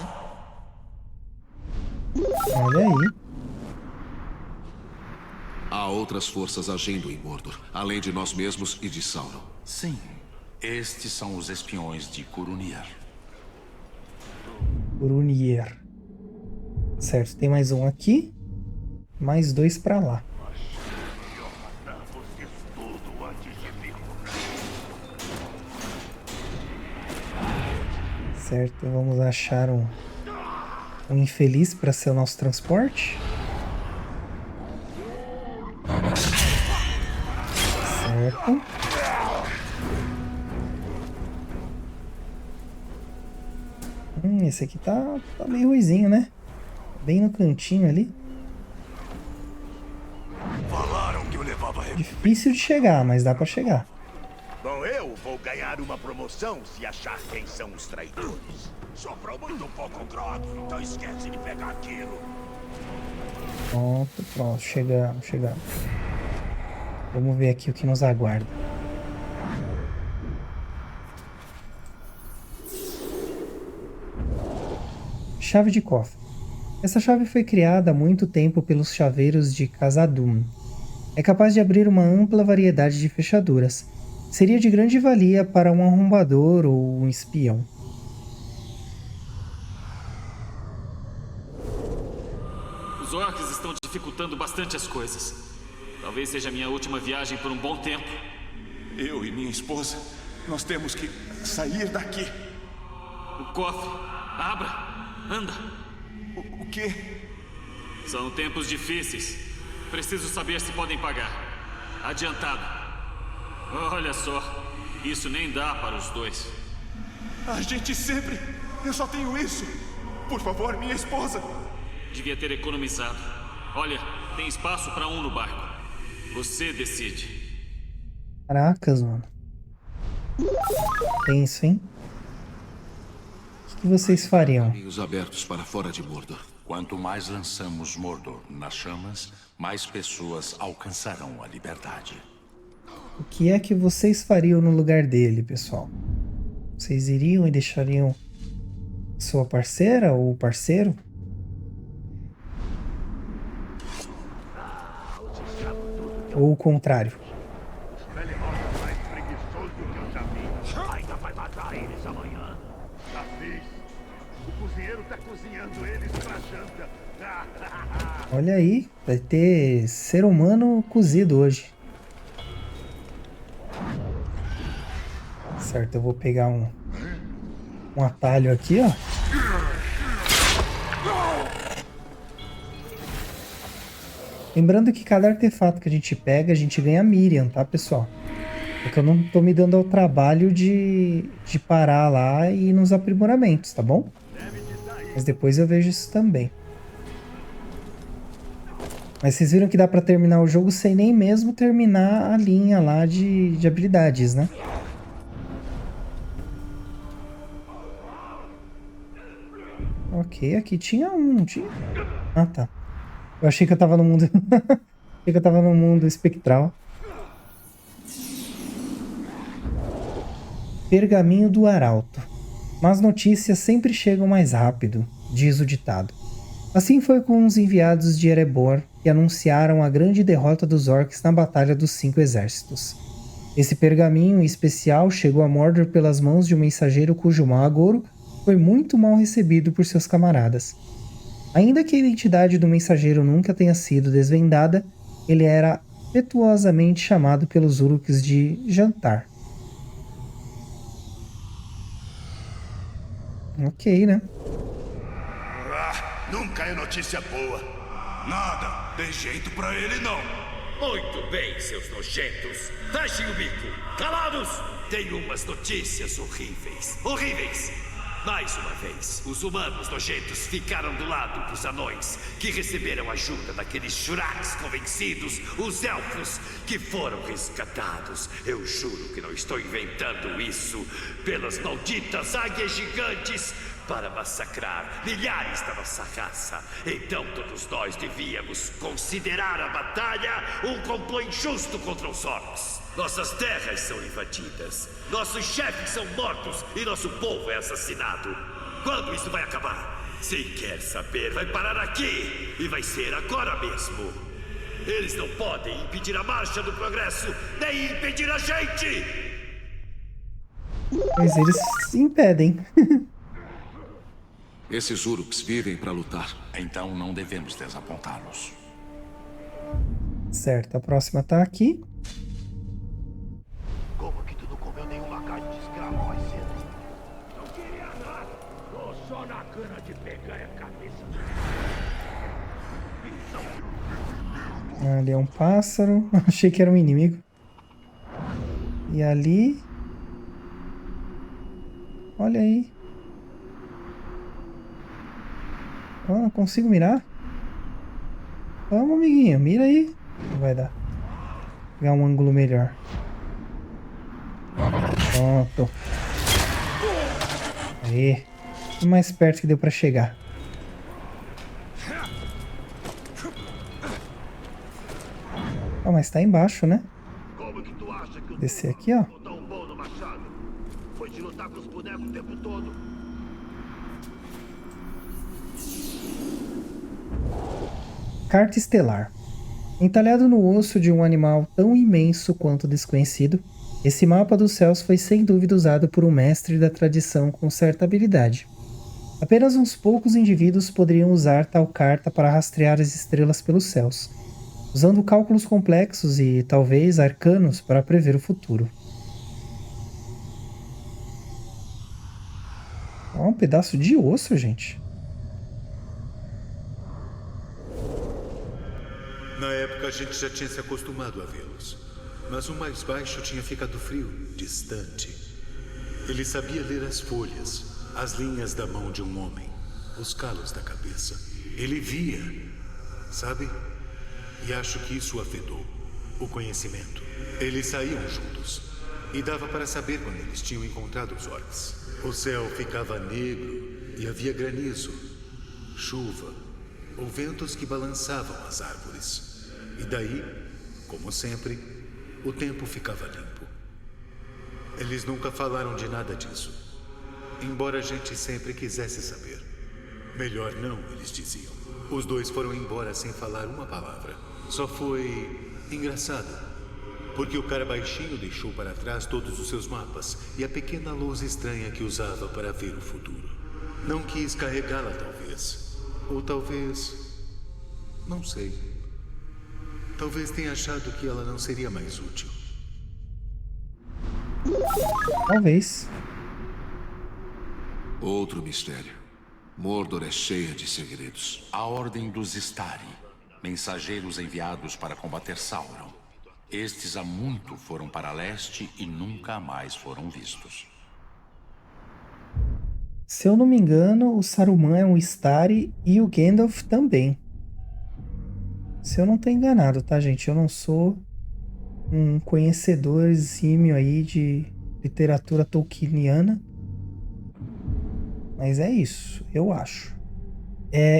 Olha aí. Há outras forças agindo em Mordor, além de nós mesmos e de Sauron. Sim, estes são os espiões de Curunir. Curunir. Certo, tem mais um aqui. Mais 2 pra lá. Certo, vamos achar um infeliz para ser o nosso transporte. Certo. Esse aqui tá meio ruizinho, né? Bem no cantinho ali. Falaram que eu levava Difícil de chegar, mas dá pra chegar. Bom, eu vou ganhar uma promoção se achar quem são os traidores. Sobrou muito pouco grog, então esquece de pegar aquilo. Pronto, chegamos. Vamos ver aqui o que nos aguarda. Chave de cofre. Essa chave foi criada há muito tempo pelos chaveiros de Khazad-dûm. É capaz de abrir uma ampla variedade de fechaduras. Seria de grande valia para um arrombador ou um espião. Os orcs estão dificultando bastante as coisas. Talvez seja a minha última viagem por um bom tempo. Eu e minha esposa, nós temos que sair daqui. O cofre. Abra. Anda. O quê? São tempos difíceis. Preciso saber se podem pagar. Adiantado. Olha só. Isso nem dá para os dois. A gente sempre Eu só tenho isso. Por favor, minha esposa. Devia ter economizado. Olha, tem espaço para um no barco. Você decide. Caracas, mano. Tenso, hein? O que vocês fariam? Caminhos abertos para fora de Mordor. Quanto mais lançamos Mordor nas chamas, mais pessoas alcançarão a liberdade. O que é que vocês fariam no lugar dele, pessoal? Vocês iriam e deixariam sua parceira ou parceiro? Ou o contrário? Olha aí, vai ter ser humano cozido hoje. Certo, eu vou pegar um atalho aqui, ó. Lembrando que cada artefato que a gente pega, a gente ganha Miriam, tá, pessoal? Porque eu não tô me dando ao trabalho de parar lá e ir nos aprimoramentos, tá bom? Mas depois eu vejo isso também. Mas vocês viram que dá pra terminar o jogo sem nem mesmo terminar a linha lá de habilidades, né? Ok, aqui tinha um, não tinha? Ah, tá. Eu achei que eu tava no mundo... achei que eu tava no mundo espectral. Pergaminho do Arauto. Mas notícias sempre chegam mais rápido, diz o ditado. Assim foi com os enviados de Erebor, que anunciaram a grande derrota dos orcs na Batalha dos 5 Exércitos. Esse pergaminho especial chegou a Mordor pelas mãos de um mensageiro cujo mau agouro foi muito mal recebido por seus camaradas. Ainda que a identidade do mensageiro nunca tenha sido desvendada, ele era afetuosamente chamado pelos Uruks de Jantar. Ok, né? Nunca é notícia boa. Nada. Tem jeito pra ele, não. Muito bem, seus nojentos. Fechem o bico. Calados! Tenho umas notícias horríveis. Horríveis! Mais uma vez, os humanos nojentos ficaram do lado dos anões, que receberam ajuda daqueles Juraks convencidos, os elfos, que foram resgatados. Eu juro que não estou inventando isso. Pelas malditas águias gigantes, para massacrar milhares da nossa raça. Então todos nós devíamos considerar a batalha um complô injusto contra os orcs. Nossas terras são invadidas, nossos chefes são mortos e nosso povo é assassinado. Quando isso vai acabar? Se quer saber, vai parar aqui e vai ser agora mesmo. Eles não podem impedir a marcha do progresso, nem impedir a gente! Mas eles impedem. Esses Uruks vivem para lutar. Então não devemos desapontá-los. Certo, a próxima tá aqui. Como que tu não comeu nenhuma carne de escravo mais cedo? Não queria nada. Tô só na cana de pegar a cabeça. Ali é um pássaro. Achei que era um inimigo. E ali... Olha aí. Oh, não consigo mirar? Vamos, amiguinho, mira aí. Não vai dar. Vou pegar um ângulo melhor. Pronto. Aí. O mais perto que deu pra chegar. Oh, mas tá embaixo, né? Descer aqui, ó. Foi de lutar com os bonecos o tempo todo. Carta estelar. Entalhado no osso de um animal tão imenso quanto desconhecido, esse mapa dos céus foi sem dúvida usado por um mestre da tradição com certa habilidade. Apenas uns poucos indivíduos poderiam usar tal carta para rastrear as estrelas pelos céus, usando cálculos complexos e, talvez, arcanos para prever o futuro. Um pedaço de osso, gente. Na época a gente já tinha se acostumado a vê-los. Mas o mais baixo tinha ficado frio, distante. Ele sabia ler as folhas, as linhas da mão de um homem, os calos da cabeça. Ele via, sabe? E acho que isso afetou o conhecimento. Eles saíam juntos e dava para saber quando eles tinham encontrado os orcs. O céu ficava negro e havia granizo, chuva ou ventos que balançavam as árvores. E daí, como sempre, o tempo ficava limpo. Eles nunca falaram de nada disso, embora a gente sempre quisesse saber. Melhor não, eles diziam. Os dois foram embora sem falar uma palavra. Só foi engraçado, porque o cara baixinho deixou para trás todos os seus mapas e a pequena luz estranha que usava para ver o futuro. Não quis carregá-la, talvez. Ou talvez... não sei. Talvez tenha achado que ela não seria mais útil. Talvez. Outro mistério. Mordor é cheia de segredos. A Ordem dos Istari, mensageiros enviados para combater Sauron. Estes há muito foram para leste e nunca mais foram vistos. Se eu não me engano, o Saruman é um Istari e o Gandalf também. Se eu não estou enganado, tá, gente? Eu não sou um conhecedor exímio aí de literatura tolkieniana. Mas é isso, eu acho.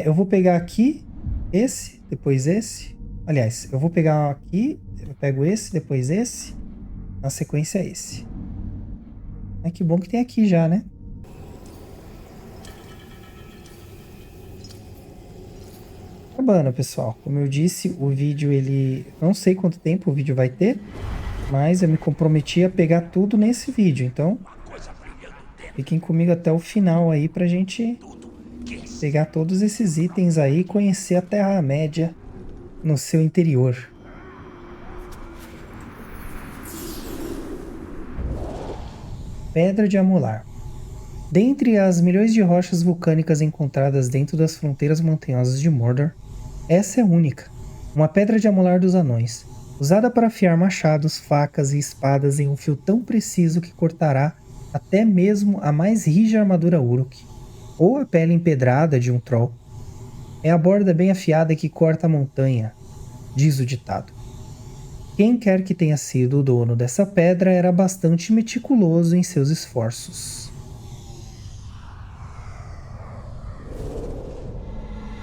Eu vou pegar aqui esse, depois esse. Aliás, eu vou pegar aqui, eu pego esse, depois esse. Na sequência esse. Mas que bom que tem aqui já, né? Acabando, pessoal. Como eu disse, o vídeo, ele... não sei quanto tempo o vídeo vai ter, mas eu me comprometi a pegar tudo nesse vídeo. Então, fiquem comigo até o final aí pra gente pegar todos esses itens aí e conhecer a Terra-média no seu interior. Pedra de Amular. Dentre as milhões de rochas vulcânicas encontradas dentro das fronteiras montanhosas de Mordor, essa é única, uma pedra de amular dos anões, usada para afiar machados, facas e espadas em um fio tão preciso que cortará até mesmo a mais rija armadura Uruk, ou a pele empedrada de um troll. É a borda bem afiada que corta a montanha, diz o ditado. Quem quer que tenha sido o dono dessa pedra era bastante meticuloso em seus esforços.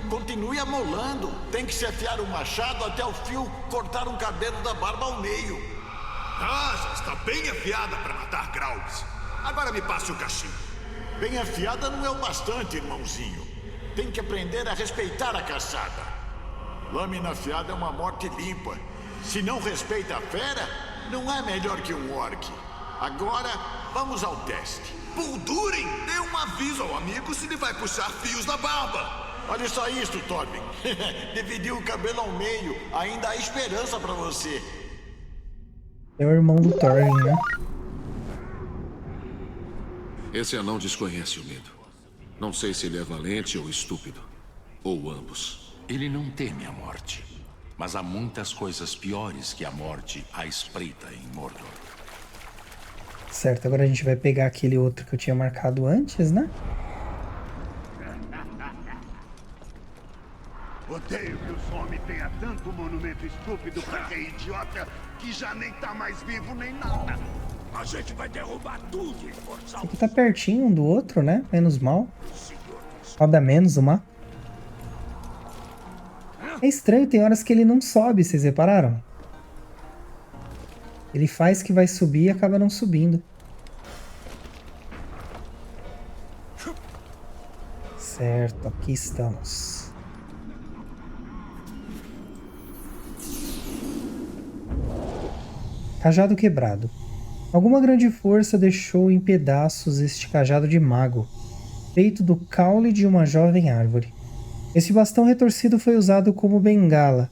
Continue amolando. Tem que se afiar o machado até o fio cortar um cabelo da barba ao meio. Ah, já está bem afiada para matar Graugs. Agora me passe o cachimbo. Bem afiada não é o bastante, irmãozinho. Tem que aprender a respeitar a caçada. Lâmina afiada é uma morte limpa. Se não respeita a fera, não é melhor que um orc. Agora, vamos ao teste. Buldurin, dê um aviso ao amigo se ele vai puxar fios da barba. Olha só isso, Thorbin. Dividiu o cabelo ao meio. Ainda há esperança pra você. É o irmão do Thorin, né? Esse anão desconhece o medo. Não sei se ele é valente ou estúpido. Ou ambos. Ele não teme a morte. Mas há muitas coisas piores que a morte à espreita em Mordor. Certo, agora a gente vai pegar aquele outro que eu tinha marcado antes, né? Odeio que os homens tenham tanto monumento estúpido pra quem é idiota que já nem tá mais vivo nem nada. A gente vai derrubar tudo e forçar. Esse aqui tá pertinho um do outro, né? Menos mal. Roda menos o mapa. É estranho, tem horas que ele não sobe, vocês repararam? Ele faz que vai subir e acaba não subindo. Certo, aqui estamos. Cajado quebrado. Alguma grande força deixou em pedaços este cajado de mago, feito do caule de uma jovem árvore. Esse bastão retorcido foi usado como bengala,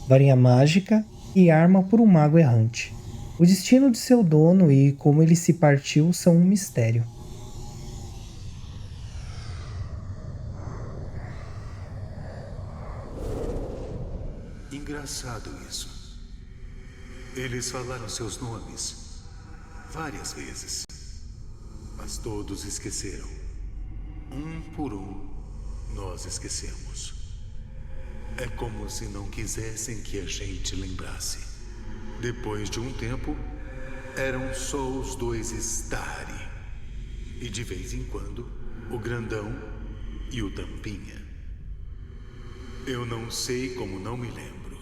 varinha mágica e arma por um mago errante. O destino de seu dono e como ele se partiu são um mistério. Engraçado isso. Eles falaram seus nomes várias vezes, mas todos esqueceram. Um por um, nós esquecemos. É como se não quisessem que a gente lembrasse. Depois de um tempo, eram só os dois Stari. E de vez em quando, o Grandão e o Tampinha. Eu não sei como não me lembro.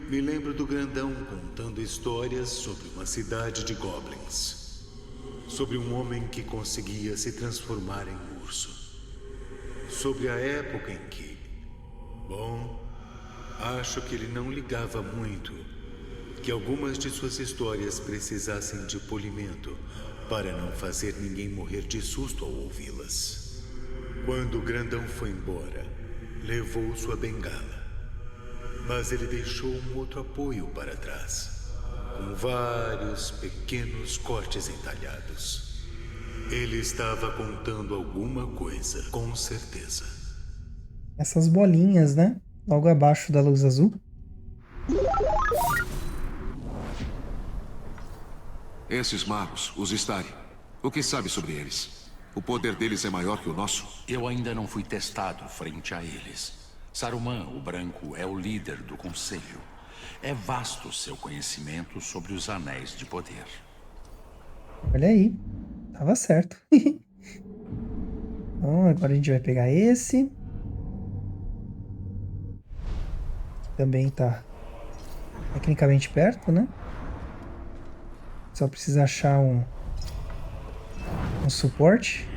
Me lembro do Grandão contando histórias sobre uma cidade de goblins. Sobre um homem que conseguia se transformar em urso. Sobre a época em que... Bom, acho que ele não ligava muito que algumas de suas histórias precisassem de polimento para não fazer ninguém morrer de susto ao ouvi-las. Quando o Grandão foi embora, levou sua bengala. Mas ele deixou um outro apoio para trás, com vários pequenos cortes entalhados. Ele estava contando alguma coisa, com certeza. Essas bolinhas, né? Logo abaixo da luz azul. Esses magos, os Stari, o que sabe sobre eles? O poder deles é maior que o nosso? Eu ainda não fui testado frente a eles. Saruman, o Branco, é o líder do Conselho. É vasto seu conhecimento sobre os Anéis de Poder. Olha aí, tava certo. Bom, agora a gente vai pegar esse. Também tá tecnicamente perto, né? Só precisa achar um suporte.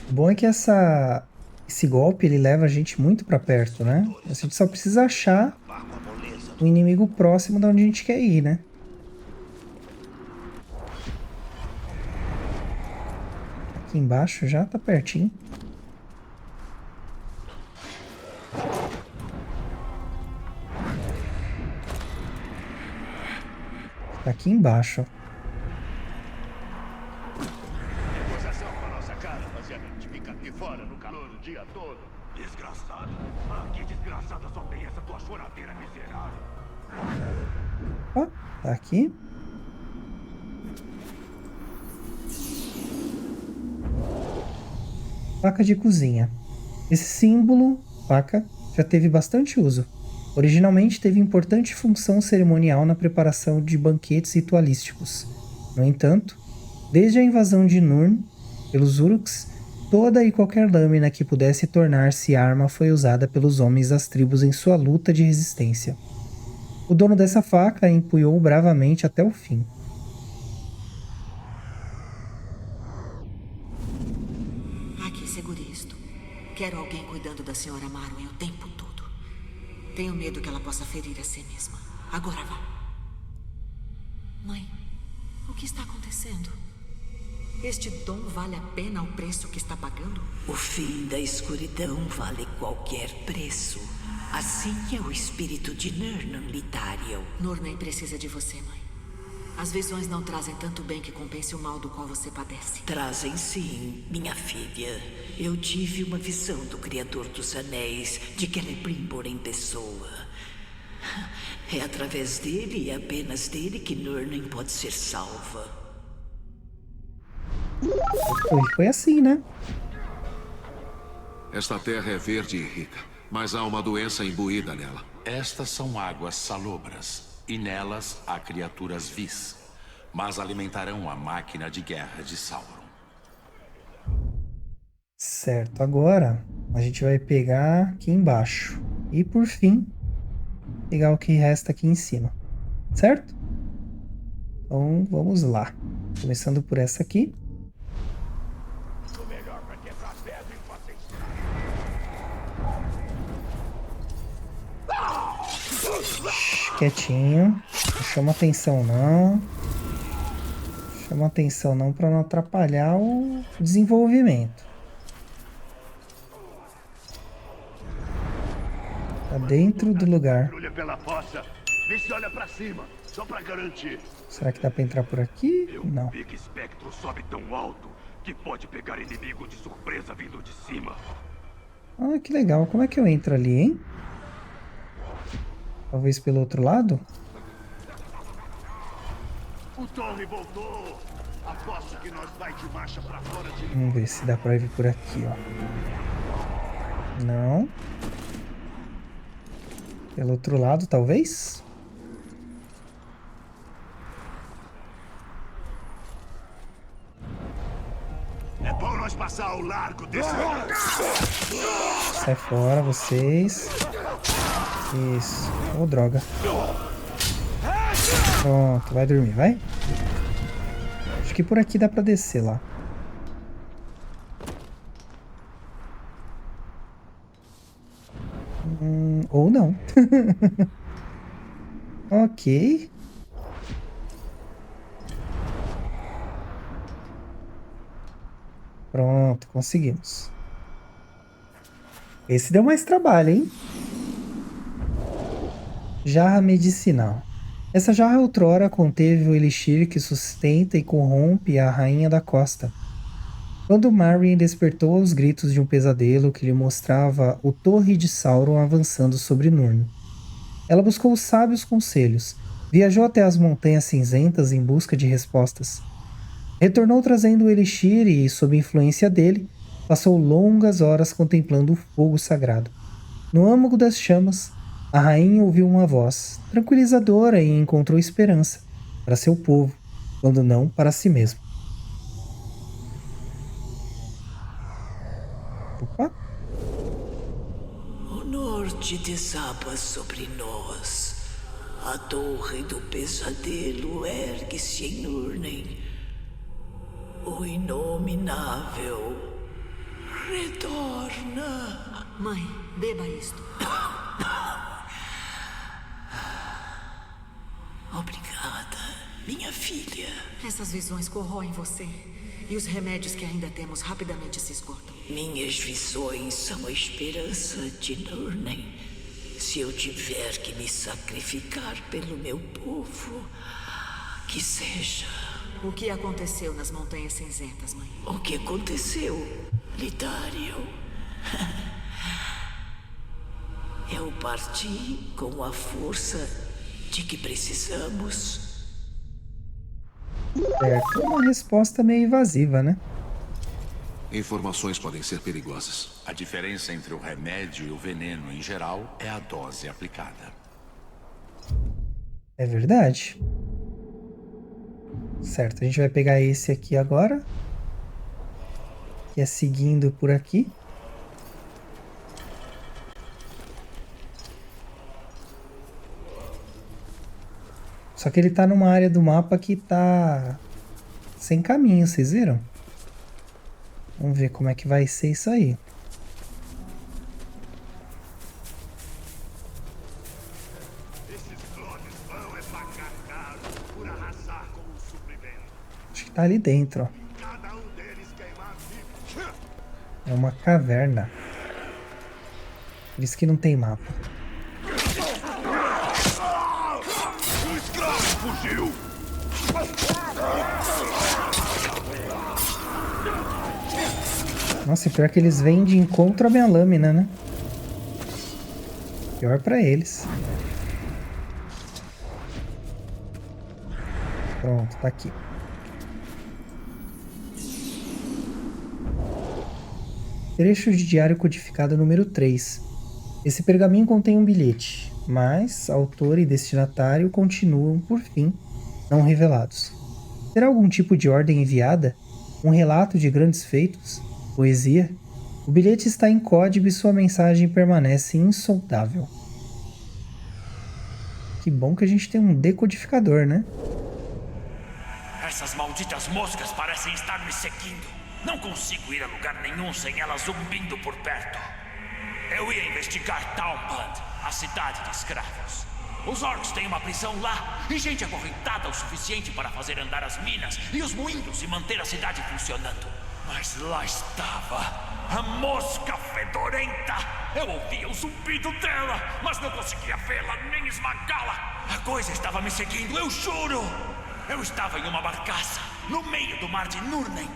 O bom é que esse golpe ele leva a gente muito pra perto, né? A gente só precisa achar um inimigo próximo de onde a gente quer ir, né? Aqui embaixo já tá pertinho. Tá aqui embaixo. Negociação com a nossa cara, mas a gente fica aqui fora no calor o dia todo. Desgraçado. Ah, que desgraçada só tem essa tua choradeira miserável. Ó, tá aqui. Faca de cozinha. Esse símbolo, faca, já teve bastante uso. Originalmente teve importante função cerimonial na preparação de banquetes ritualísticos. No entanto, desde a invasão de Nurn pelos Uruks, toda e qualquer lâmina que pudesse tornar-se arma foi usada pelos homens das tribos em sua luta de resistência. O dono dessa faca a empunhou bravamente até o fim. Aqui, segure isto. Quero alguém cuidando da senhora Marwen o tempo todo. Tenho medo que ela possa ferir a si mesma. Agora vá. Mãe, o que está acontecendo? Este dom vale a pena o preço que está pagando? O fim da escuridão vale qualquer preço. Assim é o espírito de Nurnen Litariel. Nurnen precisa de você, mãe. As visões não trazem tanto bem que compense o mal do qual você padece. Trazem sim, minha filha. Eu tive uma visão do Criador dos Anéis, de Celebrimbor em pessoa. É através dele e apenas dele que Nurnen pode ser salva. Foi assim, né? Esta terra é verde e rica, mas há uma doença imbuída nela. Estas são águas salobras, e nelas há criaturas vis, mas alimentarão a máquina de guerra de Sauron. Certo, agora a gente vai pegar aqui embaixo. E por fim, pegar o que resta aqui em cima. Certo? Então vamos lá. Começando por essa aqui. Quietinho. Não chama atenção não. Chama atenção não para não atrapalhar o desenvolvimento. Tá dentro do lugar. Olha pela fossa. Vê se olha pra cima, só pra garantir. Será que dá pra entrar por aqui? Não. O Big Spectro sobe tão alto que pode pegar inimigo de surpresa vindo de cima. Ah, que legal. Como é que eu entro ali, hein? Talvez pelo outro lado? O Torre voltou. Aposto que nós vai de marcha pra fora de... Vamos ver se dá pra vir por aqui, ó. Não. Pelo outro lado, talvez? É bom nós passar ao largo desse... Sai fora, vocês. Isso. Oh, droga. Pronto, vai dormir, vai. Acho que por aqui dá pra descer lá. Ou não. Ok. Pronto, conseguimos. Esse deu mais trabalho, hein? Jarra medicinal. Essa jarra outrora conteve o elixir que sustenta e corrompe a rainha da costa. Quando Marien despertou aos gritos de um pesadelo que lhe mostrava o Torre de Sauron avançando sobre Nurn. Ela buscou sábios conselhos, viajou até as Montanhas Cinzentas em busca de respostas. Retornou trazendo o elixir e, sob influência dele, passou longas horas contemplando o fogo sagrado. No âmago das chamas, a rainha ouviu uma voz, tranquilizadora, e encontrou esperança para seu povo, quando não para si mesmo. Opa! O norte desaba sobre nós. A torre do pesadelo ergue-se em Nurnen. O inominável retorna. Mãe, beba isto. Obrigada, minha filha. Essas visões corroem você. E os remédios que ainda temos rapidamente se esgotam. Minhas visões são a esperança de Nurnen. Se eu tiver que me sacrificar pelo meu povo, que seja. O que aconteceu nas Montanhas Cinzentas, mãe? O que aconteceu, Litário? Eu parti com a força de que precisamos. Certo, uma resposta meio evasiva, né? Informações podem ser perigosas. A diferença entre o remédio e o veneno em geral é a dose aplicada. É verdade. Certo, a gente vai pegar esse aqui agora. Que é seguindo por aqui. Só que ele tá numa área do mapa que tá sem caminho, vocês viram? Vamos ver como é que vai ser isso aí. Acho que tá ali dentro, ó. É uma caverna. Por isso que não tem mapa. O escravo fugiu! Nossa, e pior que eles vêm de encontro à minha lâmina, né? Pior pra eles. Pronto, tá aqui. Trecho de diário codificado número 3. Esse pergaminho contém um bilhete, mas autor e destinatário continuam, por fim, não revelados. Será algum tipo de ordem enviada? Um relato de grandes feitos? Poesia? O bilhete está em código e sua mensagem permanece insondável. Que bom que a gente tem um decodificador, né? Essas malditas moscas parecem estar me seguindo. Não consigo ir a lugar nenhum sem elas zumbindo por perto. Eu ia investigar Townband, a cidade de escravos. Os orcs têm uma prisão lá e gente acorrentada o suficiente para fazer andar as minas e os moinhos e manter a cidade funcionando. Mas lá estava a mosca fedorenta. Eu ouvia o zumbido dela, mas não conseguia vê-la nem esmagá-la. A coisa estava me seguindo, eu juro. Eu estava em uma barcaça, no meio do mar de Nurnen.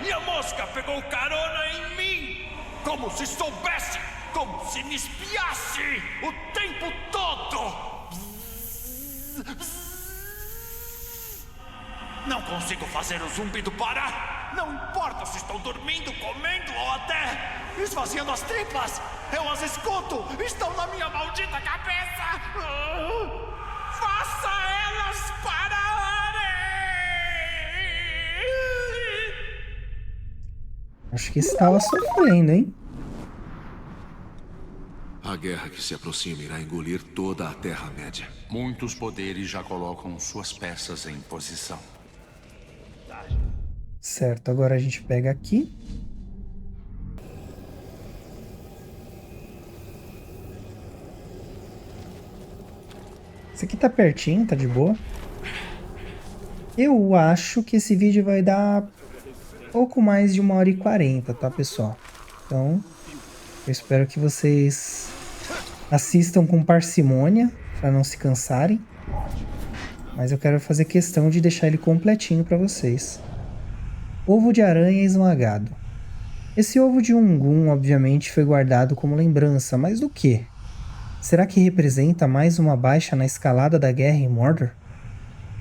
E a mosca pegou carona em mim. Como se soubesse, como se me espiasse o tempo todo. Não consigo fazer o zumbido parar. Não importa se estou dormindo, comendo ou até esvaziando as tripas. Eu as escuto. Estão na minha maldita cabeça. Faça elas pararem. Acho que estava sofrendo, hein? A guerra que se aproxima irá engolir toda a Terra-média. Muitos poderes já colocam suas peças em posição. Certo, agora a gente pega aqui. Esse aqui tá pertinho, tá de boa. Eu acho que esse vídeo vai dar pouco mais de 1h40, tá, pessoal? Então, eu espero que vocês assistam com parcimônia, para não se cansarem. Mas eu quero fazer questão de deixar ele completinho para vocês. Ovo de aranha esmagado. Esse ovo de Ungum, obviamente, foi guardado como lembrança, mas do quê? Será que representa mais uma baixa na escalada da guerra em Mordor?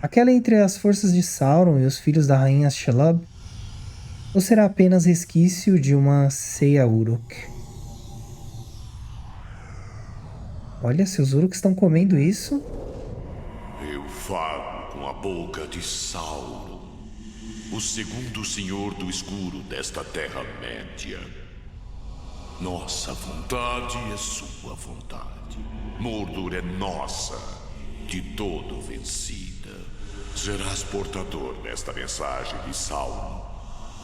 Aquela entre as forças de Sauron e os filhos da rainha Shelob? Ou será apenas resquício de uma ceia Uruk? Olha, se os Uruks estão comendo isso... Eu falo com a boca de Sauron, o segundo senhor do escuro desta Terra-média. Nossa vontade é sua vontade. Mordor é nossa, de todo vencida. Serás portador desta mensagem de Sauron.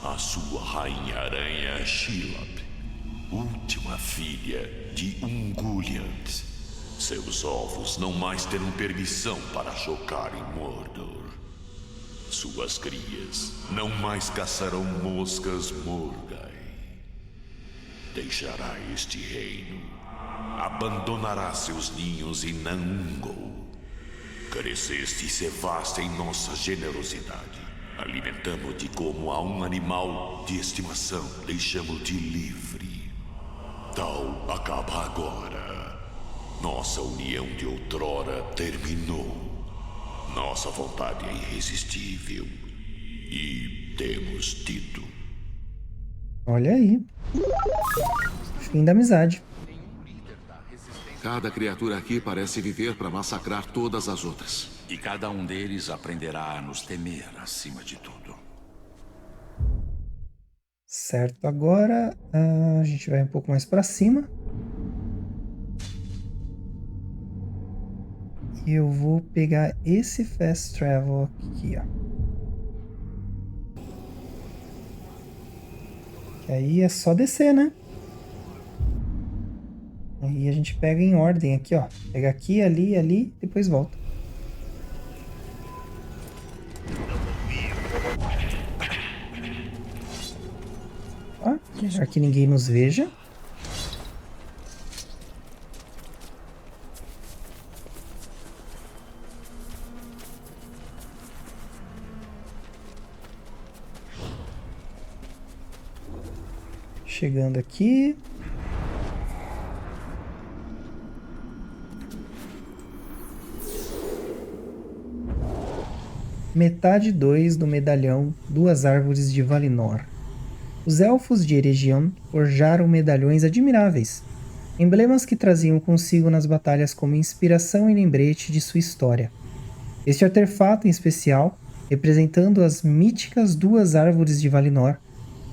A sua rainha aranha Shelob, última filha de Ungoliant. Seus ovos não mais terão permissão para chocar em Mordor. Suas crias não mais caçarão moscas Morgai. Deixará este reino. Abandonará seus ninhos em Namungol. Cresceste e cevaste em nossa generosidade. Alimentamos-te como a um animal de estimação. Deixamos-te livre. Tal acaba agora. Nossa união de outrora terminou. Nossa vontade é irresistível. E temos tido. Olha aí. Fim da amizade. Cada criatura aqui parece viver para massacrar todas as outras. E cada um deles aprenderá a nos temer acima de tudo. Certo, agora a gente vai um pouco mais para cima. E eu vou pegar esse Fast Travel aqui, ó. Que aí é só descer, né? Aí a gente pega em ordem aqui, ó. Pega aqui, ali, ali, depois volta. Ó, melhor que ninguém nos veja. Chegando aqui. Metade 2 do medalhão Duas Árvores de Valinor. Os elfos de Eregion forjaram medalhões admiráveis, emblemas que traziam consigo nas batalhas como inspiração e lembrete de sua história. Este artefato em especial, representando as míticas Duas Árvores de Valinor,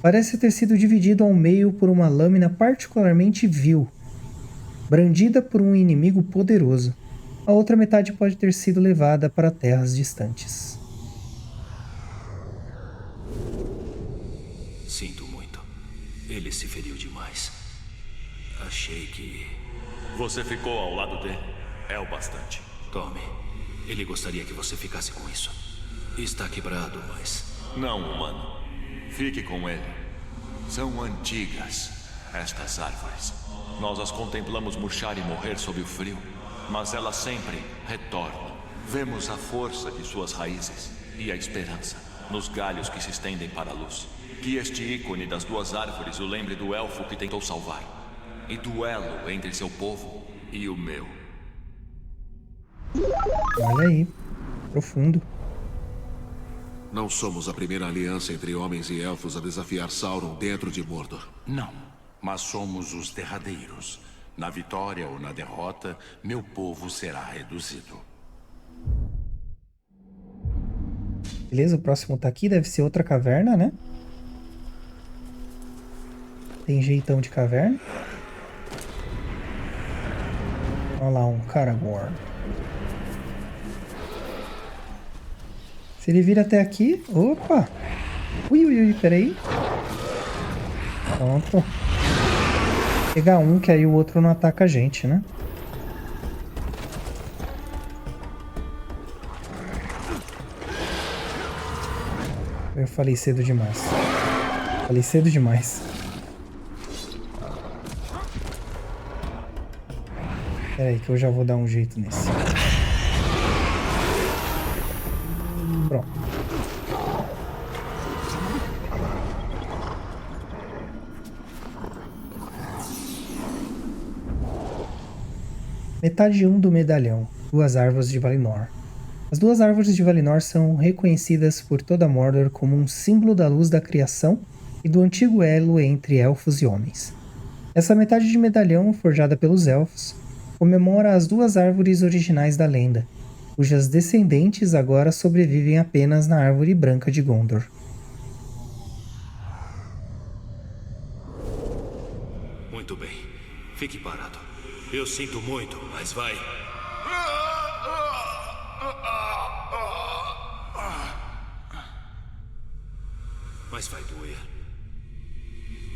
parece ter sido dividido ao meio por uma lâmina particularmente vil, brandida por um inimigo poderoso. A outra metade pode ter sido levada para terras distantes. Sinto muito. Ele se feriu demais. Achei que... Você ficou ao lado dele? É o bastante. Tome. Ele gostaria que você ficasse com isso. Está quebrado, mas... Não, humano. Fique com ele. São antigas, estas árvores. Nós as contemplamos murchar e morrer sob o frio, mas elas sempre retornam. Vemos a força de suas raízes e a esperança nos galhos que se estendem para a luz. Que este ícone das duas árvores o lembre do elfo que tentou salvar, e do elo entre seu povo e o meu. Olha aí, profundo. Não somos a primeira aliança entre homens e elfos a desafiar Sauron dentro de Mordor. Não, mas somos os derradeiros. Na vitória ou na derrota, meu povo será reduzido. Beleza, o próximo tá aqui. Deve ser outra caverna, né? Tem jeitão de caverna. Olha lá, um Caragor. Se ele vir até aqui... Opa! Ui, ui, ui, peraí. Pronto. Pegar um, que aí o outro não ataca a gente, né? Eu falei cedo demais. Falei cedo demais. Pera aí que eu já vou dar um jeito nesse. Pronto. Metade 1 do medalhão. Duas árvores de Valinor. As duas árvores de Valinor são reconhecidas por toda Mordor como um símbolo da luz da criação e do antigo elo entre elfos e homens. Essa metade de medalhão, forjada pelos elfos, comemora as duas árvores originais da lenda, cujas descendentes agora sobrevivem apenas na árvore branca de Gondor. Muito bem. Fique parado. Eu sinto muito, mas vai. Mas vai doer.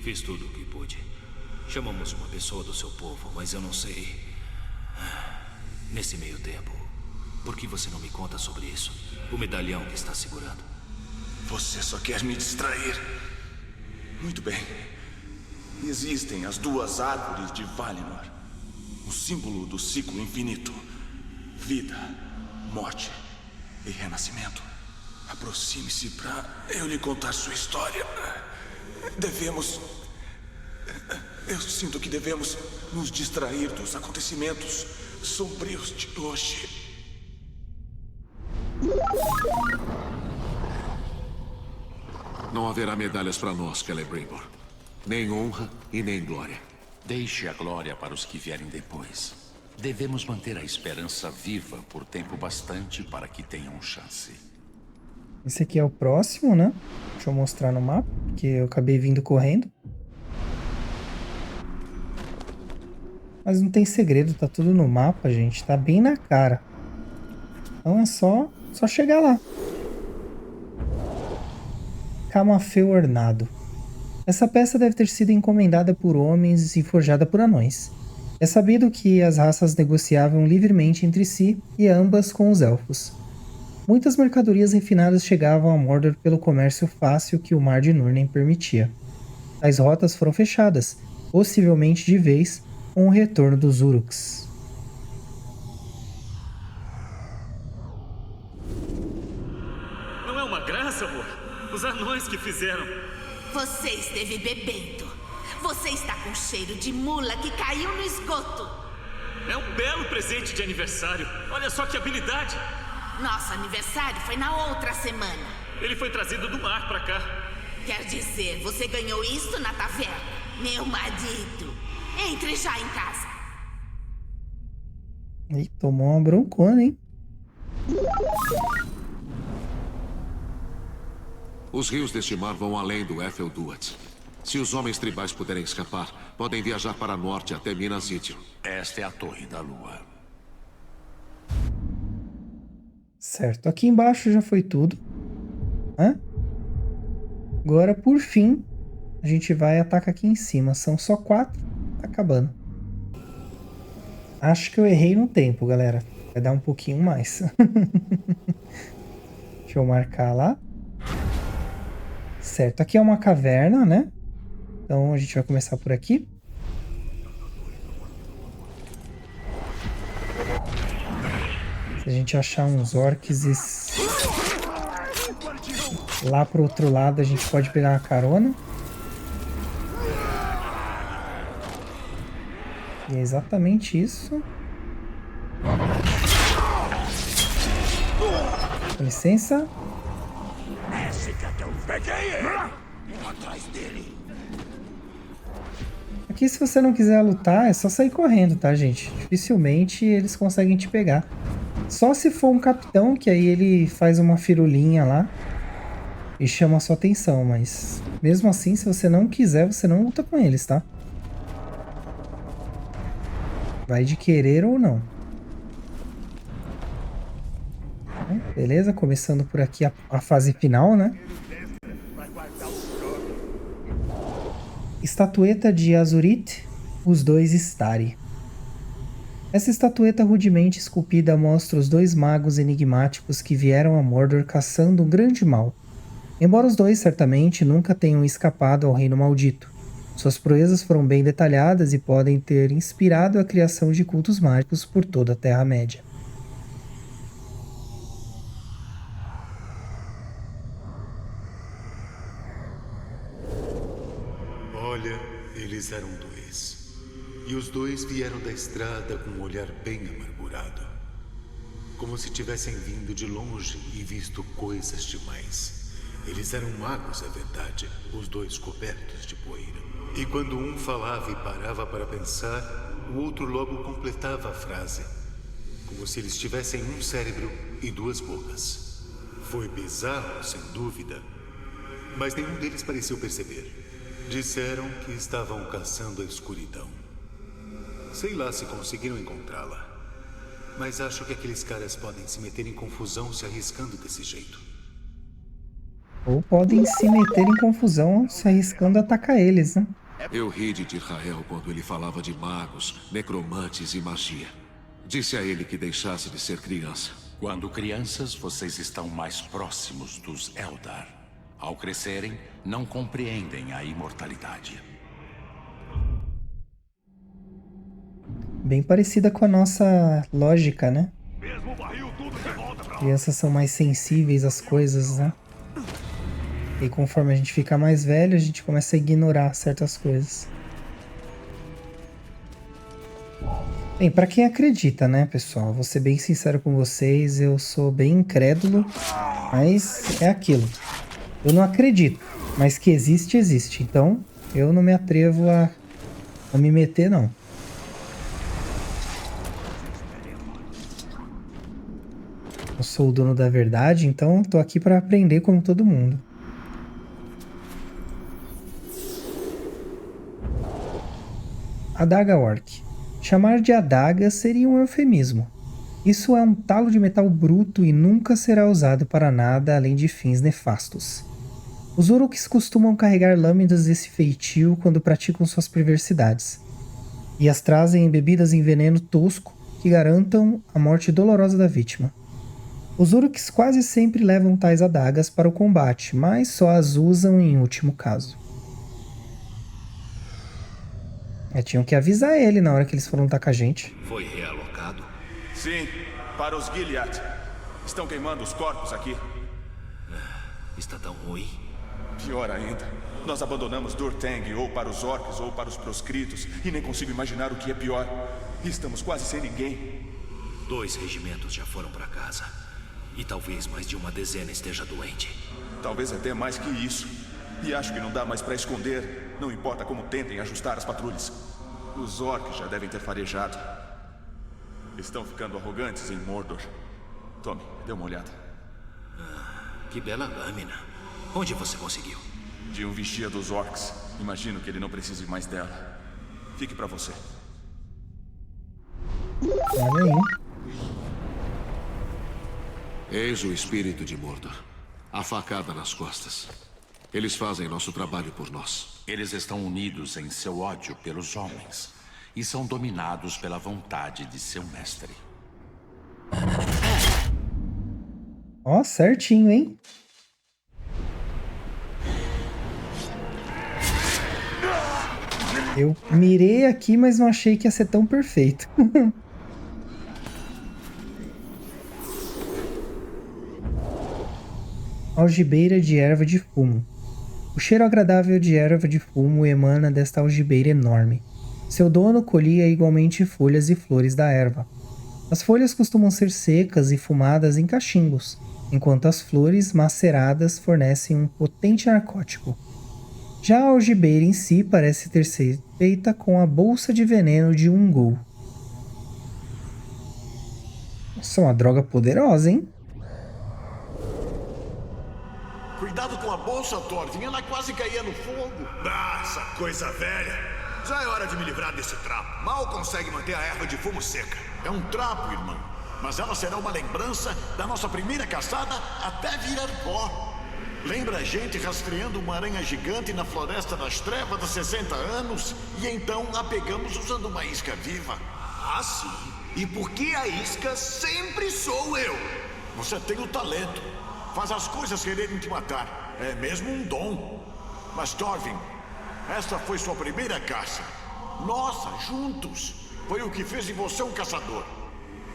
Fiz tudo o que pude. Chamamos uma pessoa do seu povo, mas eu não sei. Nesse meio tempo, por que você não me conta sobre isso? O medalhão que está segurando. Você só quer me distrair. Muito bem. Existem as duas árvores de Valinor. O símbolo do ciclo infinito. Vida, morte e renascimento. Aproxime-se para eu lhe contar sua história. Eu sinto que devemos nos distrair dos acontecimentos sombrios de hoje. Não haverá medalhas para nós, Celebrimbor. Nem honra e nem glória. Deixe a glória para os que vierem depois. Devemos manter a esperança viva por tempo bastante para que tenham chance. Esse aqui é o próximo, né? Deixa eu mostrar no mapa, porque eu acabei vindo correndo. Mas não tem segredo, tá tudo no mapa, gente. Tá bem na cara. Então é só chegar lá. Camafeu Ornado. Essa peça deve ter sido encomendada por homens e forjada por anões. É sabido que as raças negociavam livremente entre si e ambas com os elfos. Muitas mercadorias refinadas chegavam a Mordor pelo comércio fácil que o Mar de Núrnen permitia. Tais rotas foram fechadas, possivelmente de vez, com o retorno dos Uruks. Não é uma graça, amor? Os anões que fizeram. Você esteve bebendo. Você está com cheiro de mula que caiu no esgoto. É um belo presente de aniversário. Olha só que habilidade. Nosso aniversário foi na outra semana. Ele foi trazido do mar pra cá. Quer dizer, você ganhou isso na taverna? Meu marido. Entre já em casa. Ih, tomou uma broncona, hein? Os rios deste mar vão além do Efelduat. Se os homens tribais puderem escapar, podem viajar para norte até Minas Ithil. Esta é a Torre da Lua. Certo, aqui embaixo já foi tudo. Agora, por fim, a gente vai e ataca aqui em cima. São só 4, tá acabando. Acho que eu errei no tempo, galera. Vai dar um pouquinho mais. Deixa eu marcar lá. Certo, aqui é uma caverna, né? Então a gente vai começar por aqui. Se a gente achar uns orcs lá pro outro lado, a gente pode pegar uma carona. E é exatamente isso. Com licença. Peguei ele! Atrás dele! Aqui, se você não quiser lutar, é só sair correndo, tá, gente? Dificilmente eles conseguem te pegar. Só se for um capitão, que aí ele faz uma firulinha lá e chama a sua atenção, mas mesmo assim, se você não quiser, você não luta com eles, tá? Vai de querer ou não. Beleza, começando por aqui a fase final, né? Estatueta de Azurit, os dois Stari. Essa estatueta rudemente esculpida mostra os dois magos enigmáticos que vieram a Mordor caçando um grande mal. Embora os dois certamente nunca tenham escapado ao Reino Maldito, suas proezas foram bem detalhadas e podem ter inspirado a criação de cultos mágicos por toda a Terra-média. Olha, eles eram dois. E os dois vieram da estrada com um olhar bem amargurado. Como se tivessem vindo de longe e visto coisas demais. Eles eram magos, é verdade, os dois cobertos de poeira. E quando um falava e parava para pensar, o outro logo completava a frase. Como se eles tivessem um cérebro e duas bocas. Foi bizarro, sem dúvida. Mas nenhum deles pareceu perceber. Disseram que estavam caçando a escuridão. Sei lá se conseguiram encontrá-la. Mas acho que aqueles caras podem se meter em confusão se arriscando desse jeito. Ou podem se meter em confusão se arriscando atacar eles, né? Eu ri de Israel quando ele falava de magos, necromantes e magia. Disse a ele que deixasse de ser criança. Quando crianças, vocês estão mais próximos dos Eldar. Ao crescerem, não compreendem a imortalidade. Bem parecida com a nossa lógica, né? Crianças são mais sensíveis às coisas, né? E conforme a gente fica mais velho, a gente começa a ignorar certas coisas. Bem, pra quem acredita, né, pessoal? Vou ser bem sincero com vocês, eu sou bem incrédulo, mas é aquilo. Eu não acredito, mas que existe, existe. Então, eu não me atrevo a me meter, não. Eu sou o dono da verdade, então tô aqui pra aprender como todo mundo. Adaga Orc. Chamar de adaga seria um eufemismo. Isso é um talo de metal bruto e nunca será usado para nada além de fins nefastos. Os Uruks costumam carregar lâminas desse feitio quando praticam suas perversidades, e as trazem embebidas em veneno tosco que garantam a morte dolorosa da vítima. Os Uruks quase sempre levam tais adagas para o combate, mas só as usam em último caso. Tinham que avisar ele na hora que eles foram lutar com a gente. Foi realocado? Sim, para os Gilead. Estão queimando os corpos aqui. Está tão ruim. Pior ainda, nós abandonamos Durtang ou para os orcs ou para os proscritos e nem consigo imaginar o que é pior. Estamos quase sem ninguém. 2 regimentos já foram para casa. E talvez mais de uma dezena esteja doente. Talvez até mais que isso. E acho que não dá mais para esconder. Não importa como tentem ajustar as patrulhas. Os orcs já devem ter farejado. Estão ficando arrogantes em Mordor. Tome, dê uma olhada. Que bela lâmina. Onde você conseguiu? De um vigia dos orcs. Imagino que ele não precise mais dela. Fique pra você. Olha aí. Eis o espírito de Mordor. A facada nas costas. Eles fazem nosso trabalho por nós. Eles estão unidos em seu ódio pelos homens e são dominados pela vontade de seu mestre. Ó, certinho, hein? Eu mirei aqui, mas não achei que ia ser tão perfeito. Algibeira de erva de fumo. O cheiro agradável de erva de fumo emana desta algibeira enorme. Seu dono colhia igualmente folhas e flores da erva. As folhas costumam ser secas e fumadas em cachimbos, enquanto as flores maceradas fornecem um potente narcótico. Já a algibeira em si parece ter sido feita com a bolsa de veneno de Ungol. Nossa, uma droga poderosa, hein? Cuidado com a bolsa, Thorvin. Ela quase caía no fogo. Ah, essa coisa velha. Já é hora de me livrar desse trapo. Mal consegue manter a erva de fumo seca. É um trapo, irmão. Mas ela será uma lembrança da nossa primeira caçada até virar pó. Lembra a gente rastreando uma aranha gigante na Floresta das Trevas há 60 anos? E então a pegamos usando uma isca viva. Ah, sim. E por que a isca sempre sou eu? Você tem o talento. Faz as coisas quererem te matar. É mesmo um dom. Mas, Thorvin, esta foi sua primeira caça. Nossa, juntos. Foi o que fez de você um caçador.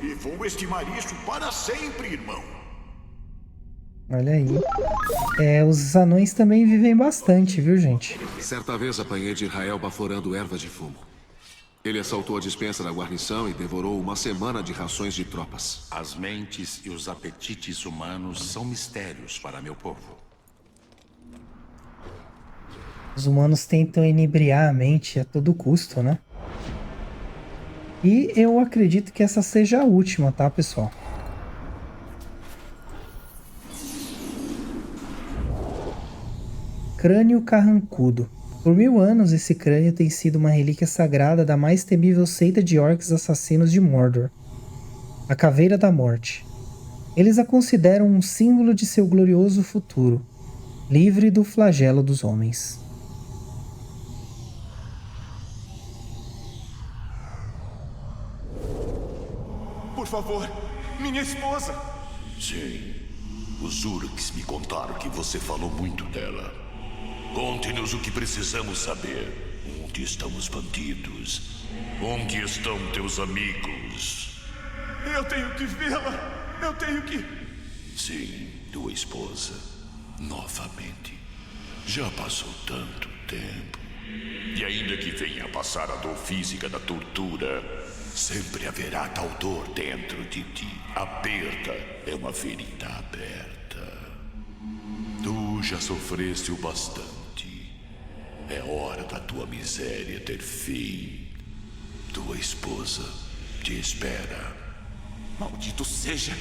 E vou estimar isso para sempre, irmão. Olha aí. Os anões também vivem bastante, viu, gente? Certa vez apanhei de Israel baforando erva de fumo. Ele assaltou a despensa da guarnição e devorou uma semana de rações de tropas. As mentes e os apetites humanos são mistérios para meu povo. Os humanos tentam inebriar a mente a todo custo, né? E eu acredito que essa seja a última, tá, pessoal? Crânio carrancudo. Por 1000 anos, esse crânio tem sido uma relíquia sagrada da mais temível seita de orcs assassinos de Mordor, a Caveira da Morte. Eles a consideram um símbolo de seu glorioso futuro, livre do flagelo dos homens. Por favor, minha esposa! Sim, os Uruks me contaram que você falou muito dela. Conte-nos o que precisamos saber. Onde estão os bandidos? Onde estão teus amigos? Eu tenho que vê-la! Eu tenho que... Sim, tua esposa. Novamente. Já passou tanto tempo. E ainda que venha a passar a dor física da tortura, sempre haverá tal dor dentro de ti. A perda é uma ferida aberta. Tu já sofreste o bastante. É hora da tua miséria ter fim. Tua esposa te espera. Maldito seja!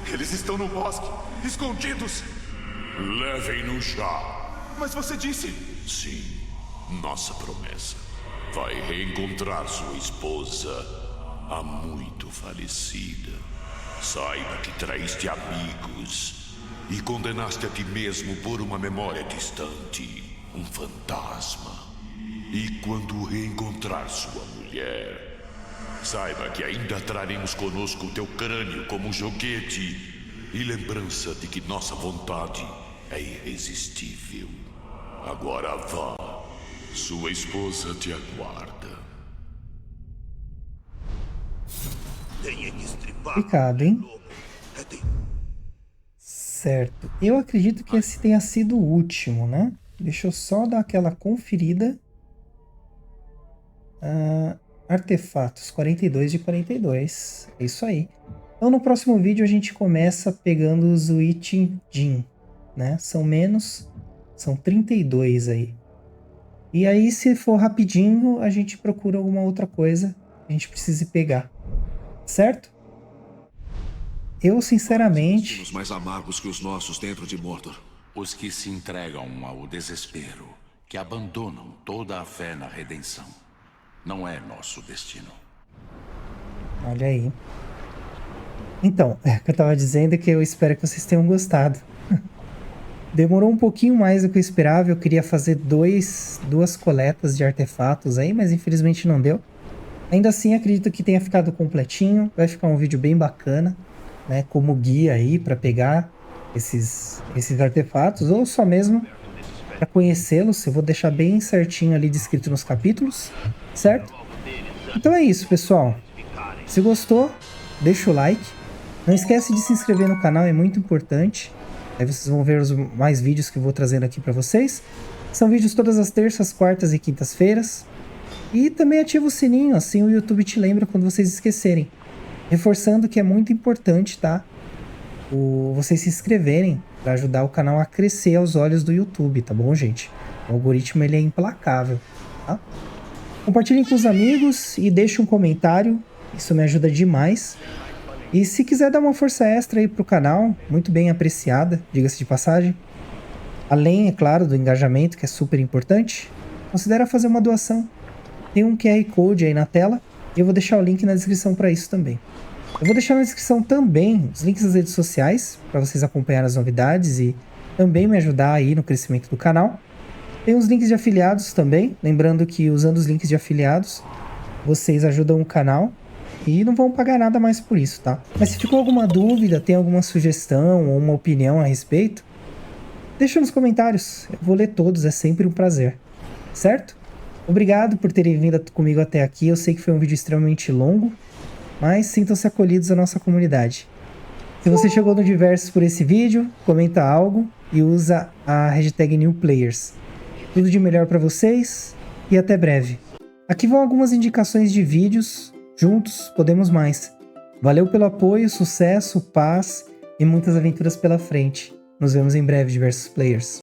Eles estão no bosque, escondidos! Levem-no já! Mas você disse... Sim, nossa promessa. Vai reencontrar sua esposa, há muito falecida. Saiba que traíste amigos e condenaste a ti mesmo por uma memória distante, um fantasma. E quando reencontrar sua mulher, saiba que ainda traremos conosco o teu crânio como joguete e lembrança de que nossa vontade é irresistível. Agora vá, sua esposa te aguarda. Complicado, hein? Certo. Eu acredito que esse tenha sido o último, né? Deixa eu só dar aquela conferida. Artefatos 42 de 42. É isso aí. Então no próximo vídeo a gente começa pegando os Witch-Jin, né? São menos, são 32 aí. E aí se for rapidinho a gente procura alguma outra coisa que a gente precise pegar. Certo? Eu sinceramente... Os mais amargos que os nossos dentro de Mordor. Os que se entregam ao desespero, que abandonam toda a fé na redenção. Não é nosso destino. Olha aí. Então, o que eu tava dizendo é que eu espero que vocês tenham gostado. Demorou um pouquinho mais do que eu esperava. Eu queria fazer duas coletas de artefatos aí, mas infelizmente não deu. Ainda assim, acredito que tenha ficado completinho. Vai ficar um vídeo bem bacana, né? Como guia aí para pegar esses artefatos, ou só mesmo para conhecê-los. Eu vou deixar bem certinho ali descrito nos capítulos, certo? Então é isso, pessoal. Se gostou, deixa o like. Não esquece de se inscrever no canal, é muito importante. Aí vocês vão ver os mais vídeos que eu vou trazendo aqui para vocês. São vídeos todas as terças, quartas e quintas-feiras. E também ativa o sininho, assim o YouTube te lembra quando vocês esquecerem. Reforçando que é muito importante, tá? vocês se inscreverem para ajudar o canal a crescer aos olhos do YouTube, tá bom, gente? O algoritmo ele é implacável, tá? Compartilhem com os amigos e deixem um comentário, isso me ajuda demais. E se quiser dar uma força extra aí pro canal, muito bem apreciada, diga-se de passagem. Além, é claro, do engajamento, que é super importante, considera fazer uma doação. Tem um QR Code aí na tela e eu vou deixar o link na descrição para isso também. Eu vou deixar na descrição também os links das redes sociais para vocês acompanharem as novidades e também me ajudar aí no crescimento do canal. Tem os links de afiliados também, lembrando que usando os links de afiliados, vocês ajudam o canal e não vão pagar nada mais por isso, tá? Mas se ficou alguma dúvida, tem alguma sugestão ou uma opinião a respeito, deixa nos comentários, eu vou ler todos, é sempre um prazer, certo? Obrigado por terem vindo comigo até aqui, eu sei que foi um vídeo extremamente longo, mas sintam-se acolhidos à nossa comunidade. Se você chegou no Diversos por esse vídeo, comenta algo e usa a hashtag NewPlayers. Tudo de melhor para vocês e até breve. Aqui vão algumas indicações de vídeos, juntos podemos mais. Valeu pelo apoio, sucesso, paz e muitas aventuras pela frente. Nos vemos em breve, Diversos Players.